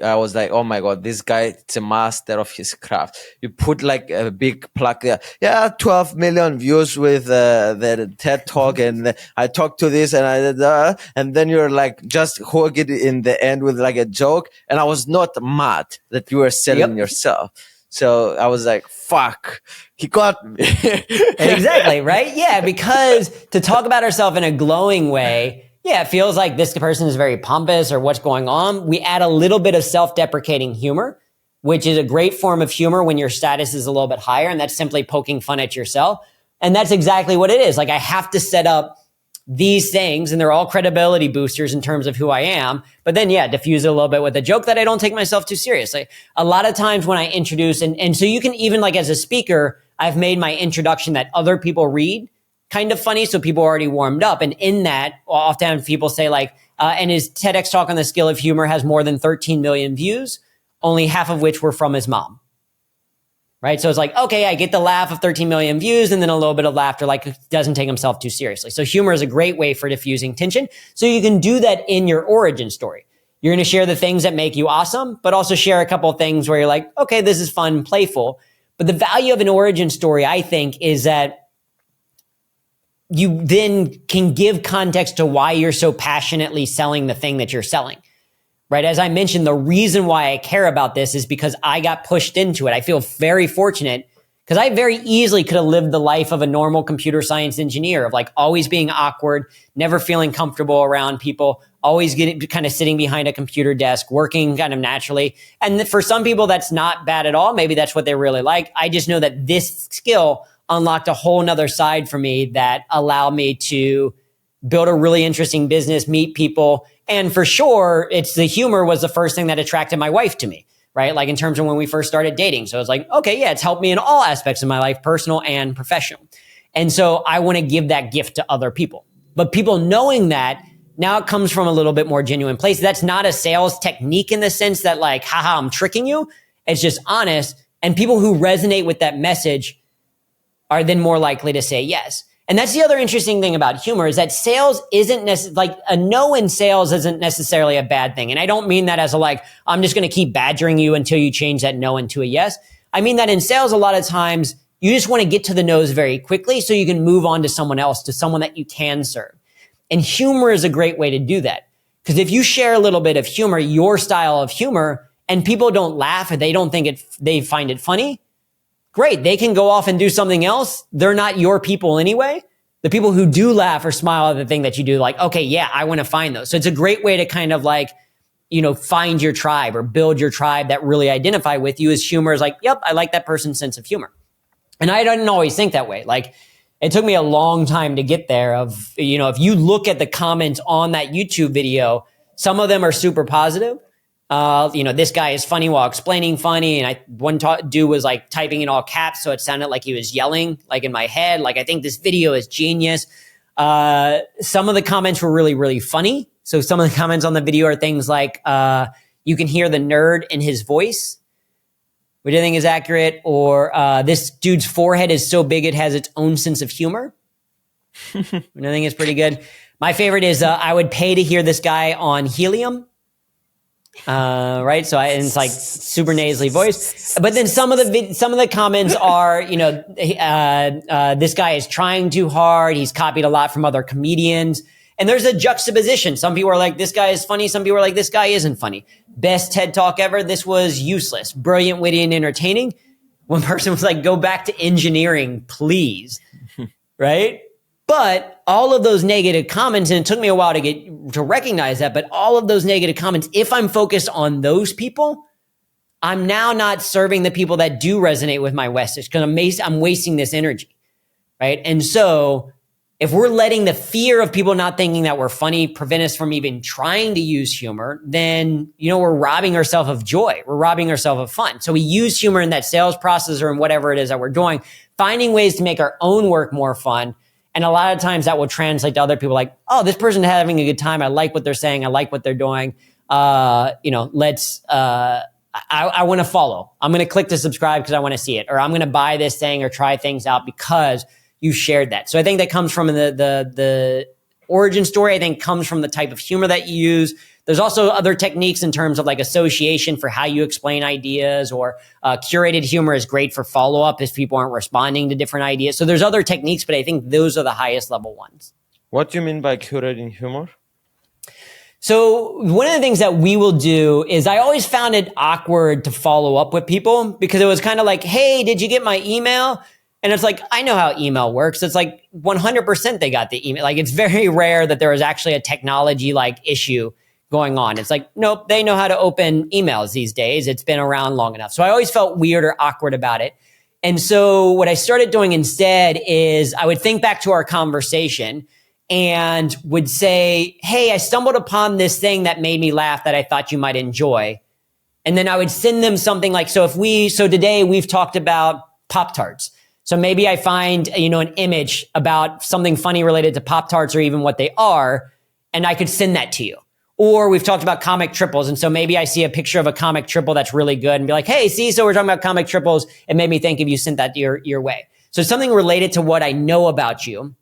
I was oh my God, this guy is a master of his craft. You put a big plaque there. Yeah, 12 million views with the TED Talk, and I talked to this, and then you're just hug it in the end with a joke. And I was not mad that you were selling yourself. So I was fuck, he got me. Exactly, right? Yeah, because to talk about ourselves in a glowing way, yeah, it feels like this person is very pompous or what's going on. We add a little bit of self-deprecating humor, which is a great form of humor when your status is a little bit higher, and that's simply poking fun at yourself. And that's exactly what it is. I have to set up these things, and they're all credibility boosters in terms of who I am. But then, yeah, diffuse it a little bit with a joke that I don't take myself too seriously. A lot of times when I introduce, and so you can even as a speaker, I've made my introduction that other people read kind of funny. So people already warmed up. And in that, often people say like, and his TEDx talk on the skill of humor has more than 13 million views, only half of which were from his mom. Right. So it's like, okay, I get the laugh of 13 million views and then a little bit of laughter, like doesn't take himself too seriously. So humor is a great way for diffusing tension. So you can do that in your origin story. You're going to share the things that make you awesome, but also share a couple of things where you're like, okay, this is fun, playful. But the value of an origin story, I think, is that you then can give context to why you're so passionately selling the thing that you're selling. Right. As I mentioned, the reason why I care about this is because I got pushed into it. I feel very fortunate because I very easily could have lived the life of a normal computer science engineer of like always being awkward, never feeling comfortable around people, always getting kind of sitting behind a computer desk, working kind of naturally. And for some people, that's not bad at all. Maybe that's what they really like. I just know that this skill unlocked a whole nother side for me that allowed me to build a really interesting business, meet people. And for sure, it's the humor was the first thing that attracted my wife to me, right? Like in terms of when we first started dating. So it's like, okay, yeah, it's helped me in all aspects of my life, personal and professional. And so I want to give that gift to other people. But people knowing that, now it comes from a little bit more genuine place. That's not a sales technique in the sense that like, haha, I'm tricking you. It's just honest. And people who resonate with that message are then more likely to say yes. And that's the other interesting thing about humor is that sales isn't like a no in sales isn't necessarily a bad thing. And I don't mean that as a like, I'm just going to keep badgering you until you change that no into a yes. I mean that in sales, a lot of times you just want to get to the no's very quickly so you can move on to someone else, to someone that you can serve. And humor is a great way to do that. Because if you share a little bit of humor, your style of humor, and people don't laugh or they don't think they find it funny, great. They can go off and do something else. They're not your people anyway. The people who do laugh or smile at the thing that you do, like, okay, yeah, I want to find those. So it's a great way to kind of like, find your tribe or build your tribe that really identify with you. As humor is like, yep, I like that person's sense of humor. And I didn't always think that way. Like it took me a long time to get there of, if you look at the comments on that YouTube video, some of them are super positive. This guy is funny while explaining funny. And one dude was like typing in all caps. So it sounded like he was yelling like in my head. Like, I think this video is genius. Some of the comments were really, really funny. So some of the comments on the video are things like, you can hear the nerd in his voice, which I think is accurate. Or, this dude's forehead is so big, it has its own sense of humor. Which I think is pretty good. My favorite is, I would pay to hear this guy on helium. Right. So it's like super nasally voice, but then some of the comments are, this guy is trying too hard. He's copied a lot from other comedians, and there's a juxtaposition. Some people are like, this guy is funny. Some people are like, this guy isn't funny. Best TED talk ever. This was useless, brilliant, witty, and entertaining. One person was like, go back to engineering, please. Right. But all of those negative comments, and it took me a while to recognize that, but all of those negative comments, if I'm focused on those people, I'm now not serving the people that do resonate with my message because I'm wasting this energy, right? And so if we're letting the fear of people not thinking that we're funny prevent us from even trying to use humor, then, we're robbing ourselves of joy. We're robbing ourselves of fun. So we use humor in that sales process or in whatever it is that we're doing, finding ways to make our own work more fun. And a lot of times that will translate to other people like, oh, this person is having a good time. I like what they're saying. I like what they're doing. I want to follow. I'm going to click to subscribe because I want to see it. Or I'm going to buy this thing or try things out because you shared that. So I think that comes from the origin story. I think comes from the type of humor that you use. There's also other techniques in terms of like association for how you explain ideas, or curated humor is great for follow-up if people aren't responding to different ideas. So there's other techniques, but I think those are the highest level ones. What do you mean by curating humor? So one of the things that we will do is I always found it awkward to follow up with people because it was kind of like, hey, did you get my email? And it's like, I know how email works. It's like 100% they got the email. Like it's very rare that there is actually a technology like issue going on. It's like, nope, they know how to open emails these days. It's been around long enough. So I always felt weird or awkward about it. And so what I started doing instead is I would think back to our conversation and would say, hey, I stumbled upon this thing that made me laugh that I thought you might enjoy. And then I would send them something like, so today we've talked about Pop-Tarts. So maybe I find, an image about something funny related to Pop-Tarts or even what they are, and I could send that to you. Or we've talked about comic triples. And so maybe I see a picture of a comic triple that's really good and be like, hey, see, so we're talking about comic triples. It made me think if you sent that your way. So something related to what I know about you,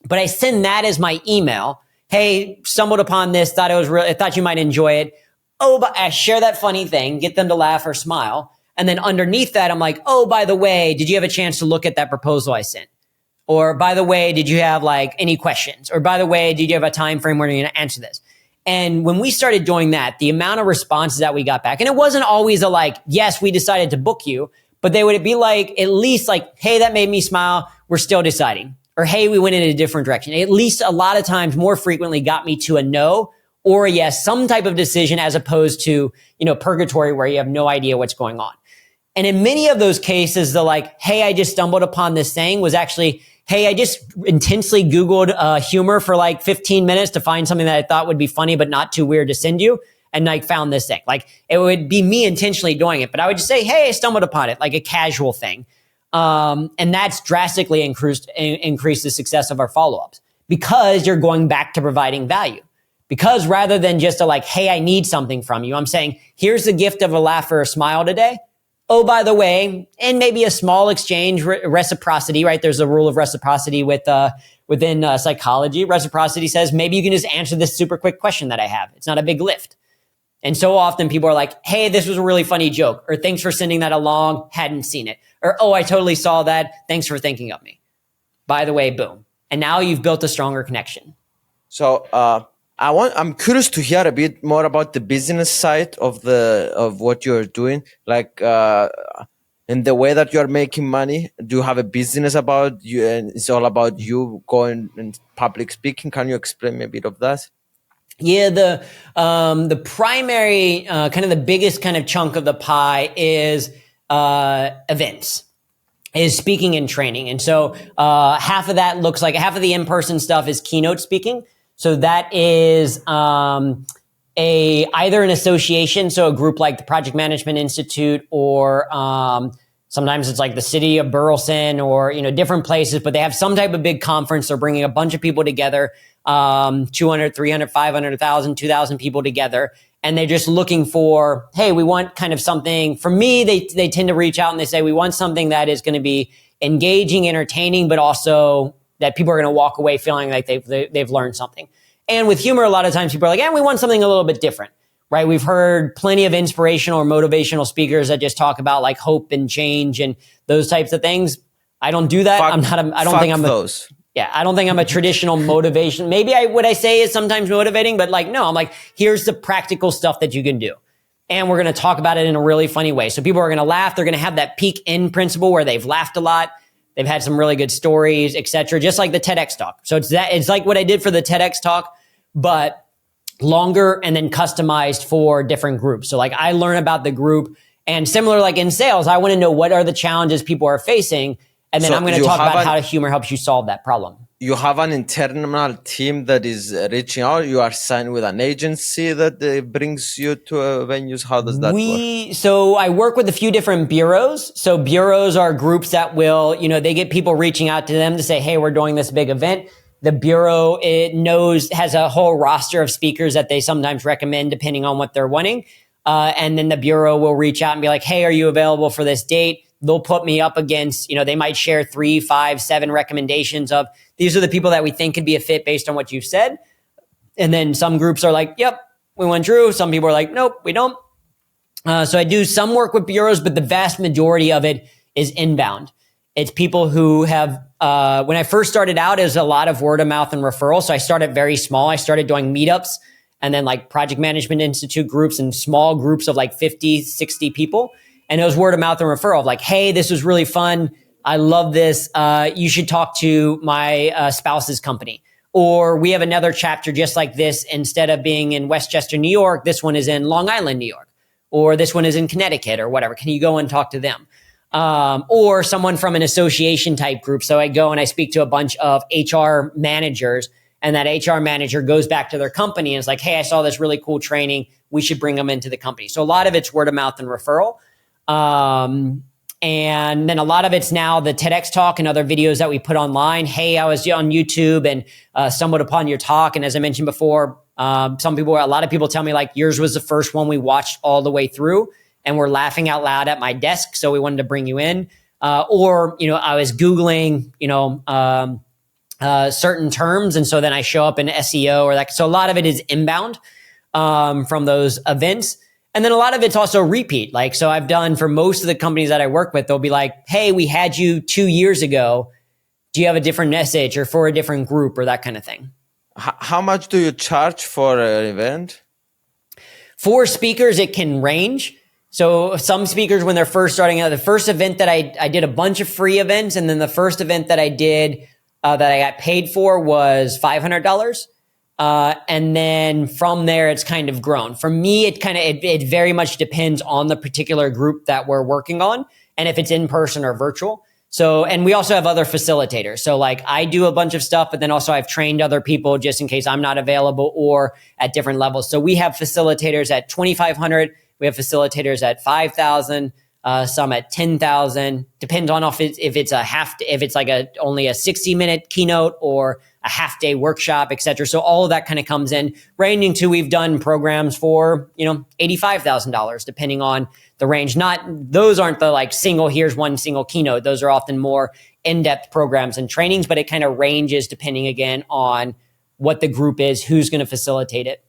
but I send that as my email. Hey, stumbled upon this, thought I thought you might enjoy it. Oh, but I share that funny thing, get them to laugh or smile. And then underneath that, I'm like, oh, by the way, did you have a chance to look at that proposal I sent? Or by the way, did you have any questions? Or by the way, did you have a time frame where you're going to answer this? And when we started doing that, the amount of responses that we got back, and it wasn't always yes, we decided to book you, but they would be at least hey, that made me smile. We're still deciding. Or hey, we went in a different direction. At least a lot of times, more frequently got me to a no or a yes, some type of decision as opposed to, purgatory where you have no idea what's going on. And in many of those cases, the hey, I just stumbled upon this thing was actually, hey, I just intensely Googled humor for 15 minutes to find something that I thought would be funny, but not too weird to send you. And found this thing. It would be me intentionally doing it, but I would just say, hey, I stumbled upon it, a casual thing. And that's drastically increased the success of our follow-ups because you're going back to providing value. Because rather than just hey, I need something from you, I'm saying, here's the gift of a laugh or a smile today. Oh, by the way, and maybe a small exchange, reciprocity, right? There's a rule of reciprocity within psychology. Reciprocity says maybe you can just answer this super quick question that I have. It's not a big lift. And so often people are like, hey, this was a really funny joke, or thanks for sending that along, hadn't seen it. Or, oh, I totally saw that. Thanks for thinking of me. By the way, boom. And now you've built a stronger connection. So, I'm curious to hear a bit more about the business side of what you're doing. In the way that you're making money, do you have a business about you and it's all about you going and public speaking? Can you explain me a bit of that? Yeah, the primary, kind of the biggest kind of chunk of the pie is, events. Is speaking and training. And so, half of that looks like half of the in-person stuff is keynote speaking. So that is either an association, so a group like the Project Management Institute, or sometimes it's the city of Burleson, or different places. But they have some type of big conference. They're bringing a bunch of people together, 200, 300, 500, 1,000, 2,000 people together, and they're just looking for, hey, we want kind of something. For me, they tend to reach out and they say, we want something that is going to be engaging, entertaining, but also that people are going to walk away feeling like they've learned something. And with humor, a lot of times people are like, we want something a little bit different, right? We've heard plenty of inspirational or motivational speakers that just talk about hope and change and those types of things. I don't do that. I don't think I'm a traditional motivation. Maybe what I say is sometimes motivating, but no, I'm here's the practical stuff that you can do. And we're going to talk about it in a really funny way. So people are going to laugh. They're going to have that peak in principle where they've laughed a lot. They've had some really good stories, etc. Just like the TEDx talk. So it's like what I did for the TEDx talk, but longer and then customized for different groups. So I learn about the group, and similar in sales, I want to know what are the challenges people are facing. And then I'm going to talk about how humor helps you solve that problem. You have an internal team that is reaching out. You are signed with an agency that brings you to venues. How does that work? So I work with a few different bureaus. So bureaus are groups that will, they get people reaching out to them to say, hey, we're doing this big event. The bureau, has a whole roster of speakers that they sometimes recommend depending on what they're wanting. And then the bureau will reach out and be like, hey, are you available for this date? They'll put me up against, they might share 3, 5, 7 recommendations of these are the people that we think could be a fit based on what you've said. And then some groups are like, yep, we want Drew. Some people are like, nope, we don't. So I do some work with bureaus, but the vast majority of it is inbound. It's people who have, when I first started out, it was a lot of word of mouth and referral. So I started very small. I started doing meetups and then Project Management Institute groups and small groups of 50, 60 people. And it was word of mouth and referral of hey, this was really fun. I love this. You should talk to my spouse's company. Or we have another chapter just like this. Instead of being in Westchester, New York, this one is in Long Island, New York. Or this one is in Connecticut or whatever. Can you go and talk to them? Or someone from an association type group. So I go and I speak to a bunch of HR managers, and that HR manager goes back to their company and is like, hey, I saw this really cool training. We should bring them into the company. So a lot of it's word of mouth and referral. And And then a lot of it's now the TEDx talk and other videos that we put online. Hey, I was on YouTube and stumbled upon your talk. And as I mentioned before, a lot of people tell me like yours was the first one we watched all the way through and we're laughing out loud at my desk. So we wanted to bring you in. Or, I was Googling, certain terms. And so then I show up in SEO or that. So a lot of it is inbound, from those events. And then a lot of it's also repeat. Like, so I've done for most of the companies that I work with, they'll be like, hey, we had you 2 years ago. Do you have a different message or for a different group or that kind of thing? How much do you charge for an event? For speakers, it can range. So some speakers, when they're first starting out, the first event that I did a bunch of free events. And then the first event that I did that I got paid for was $500. And then from there, it's kind of grown. For me, it very much depends on the particular group that we're working on and if it's in person or virtual. So, and we also have other facilitators. So like I do a bunch of stuff, but then also I've trained other people just in case I'm not available or at different levels. So we have facilitators at 2,500. We have facilitators at 5,000. Some at 10,000, depends on if it's like only a 60-minute keynote or a half day workshop, et cetera. So all of that kind of comes in, ranging to we've done programs for, $85,000, depending on the range. Those aren't the like here's one single keynote. Those are often more in-depth programs and trainings, but it kind of ranges depending again on what the group is, who's going to facilitate it.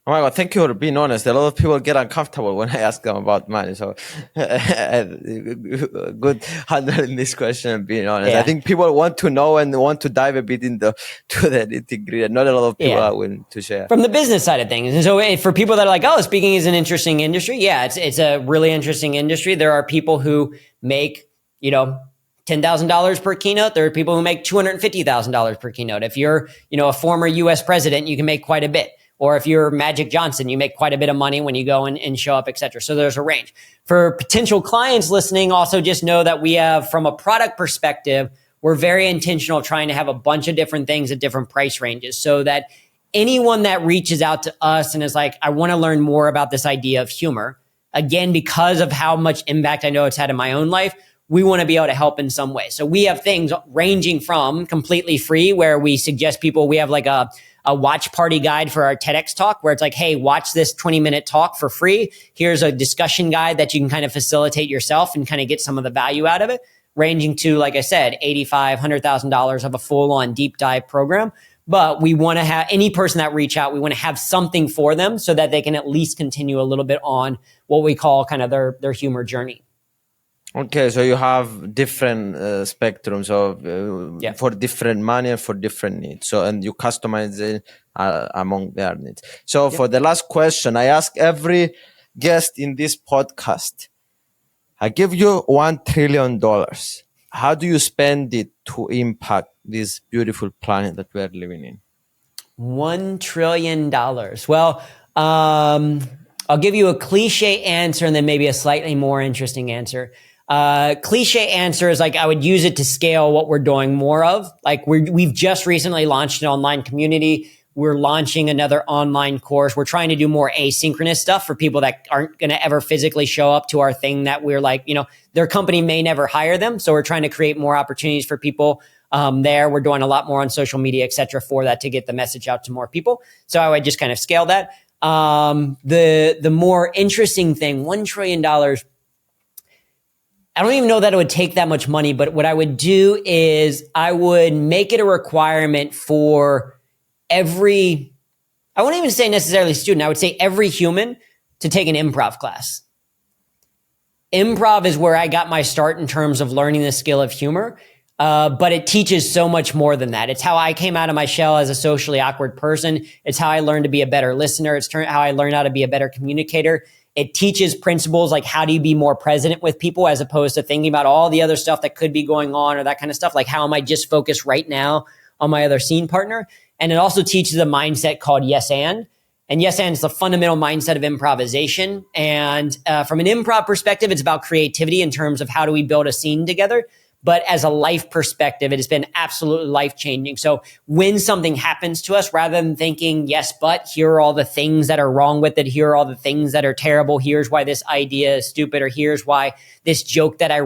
Oh my God, thank you for being honest. A lot of people get uncomfortable when I ask them about money. So good handling this question and being honest. Yeah. I think people want to know and want to dive a bit into the nitty-gritty. Not a lot of people are willing to share. From the business side of things. And so for people that are like, oh, speaking is an interesting industry. Yeah, it's a really interesting industry. There are people who make, $10,000 per keynote. There are people who make $250,000 per keynote. If you're, a former US president, you can make quite a bit. Or if you're Magic Johnson, you make quite a bit of money when you go and show up, et cetera. So there's a range. For potential clients listening, also just know that we have, from a product perspective, we're very intentional trying to have a bunch of different things at different price ranges so that anyone that reaches out to us and is like, I want to learn more about this idea of humor, again, because of how much impact I know it's had in my own life, we want to be able to help in some way. So we have things ranging from completely free where we suggest people, we have like a watch party guide for our TEDx talk where it's like, hey, watch this 20-minute talk for free. Here's a discussion guide that you can kind of facilitate yourself and kind of get some of the value out of it, ranging to, like I said, $85,000, $100,000 of a full-on deep dive program. But we want to have any person that reach out, we want to have something for them so that they can at least continue a little bit on what we call kind of their humor journey. Okay, so you have different spectrums of for different money and for different needs. So, and you customize it among their needs. So for the last question, I ask every guest in this podcast, I give you $1 trillion. How do you spend it to impact this beautiful planet that we are living in? $1 trillion. Well, I'll give you a cliche answer and then maybe a slightly more interesting answer. Cliche answer is like, I would use it to scale what we're doing more of. Like we've just recently launched an online community. We're launching another online course. We're trying to do more asynchronous stuff for people that aren't going to ever physically show up to our thing that we're like, their company may never hire them. So we're trying to create more opportunities for people there. We're doing a lot more on social media, et cetera, for that to get the message out to more people. So I would just kind of scale that. The more interesting thing, $1 trillion, I don't even know that it would take that much money, but what I would do is I would make it a requirement for I wouldn't even say necessarily student, I would say every human to take an improv class. Improv is where I got my start in terms of learning the skill of humor, but it teaches so much more than that. It's how I came out of my shell as a socially awkward person. It's how I learned to be a better listener. It's how I learned how to be a better communicator. It teaches principles like how do you be more present with people as opposed to thinking about all the other stuff that could be going on or that kind of stuff. Like how am I just focused right now on my other scene partner? And it also teaches a mindset called yes and. And yes and is the fundamental mindset of improvisation. And from an improv perspective, it's about creativity in terms of how do we build a scene together. but as a life perspective, it has been absolutely life changing. So when something happens to us, rather than thinking, yes, but here are all the things that are wrong with it, here are all the things that are terrible, here's why this idea is stupid, or here's why this joke that I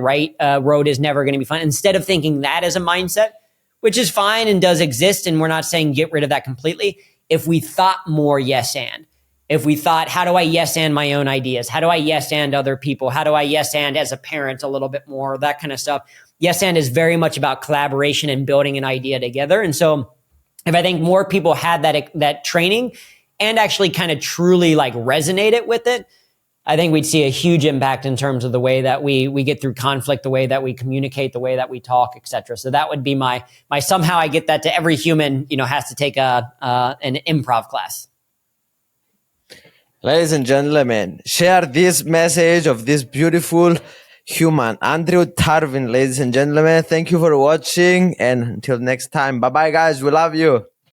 wrote is never going to be fun. Instead of thinking that as a mindset, which is fine and does exist, and we're not saying get rid of that completely, if we thought more yes and, if we thought, how do I yes and my own ideas? How do I yes and other people? How do I yes and as a parent a little bit more? That kind of stuff. Yes and is very much about collaboration and building an idea together. And so if I think more people had that training and actually kind of truly like resonated with it, I think we'd see a huge impact in terms of the way that we get through conflict, the way that we communicate, the way that we talk, etc. So that would be my somehow I get that to every human, has to take an improv class. Ladies and gentlemen, share this message of this beautiful human, Andrew Tarvin. Ladies and gentlemen, thank you for watching, and until next time, bye-bye guys, we love you.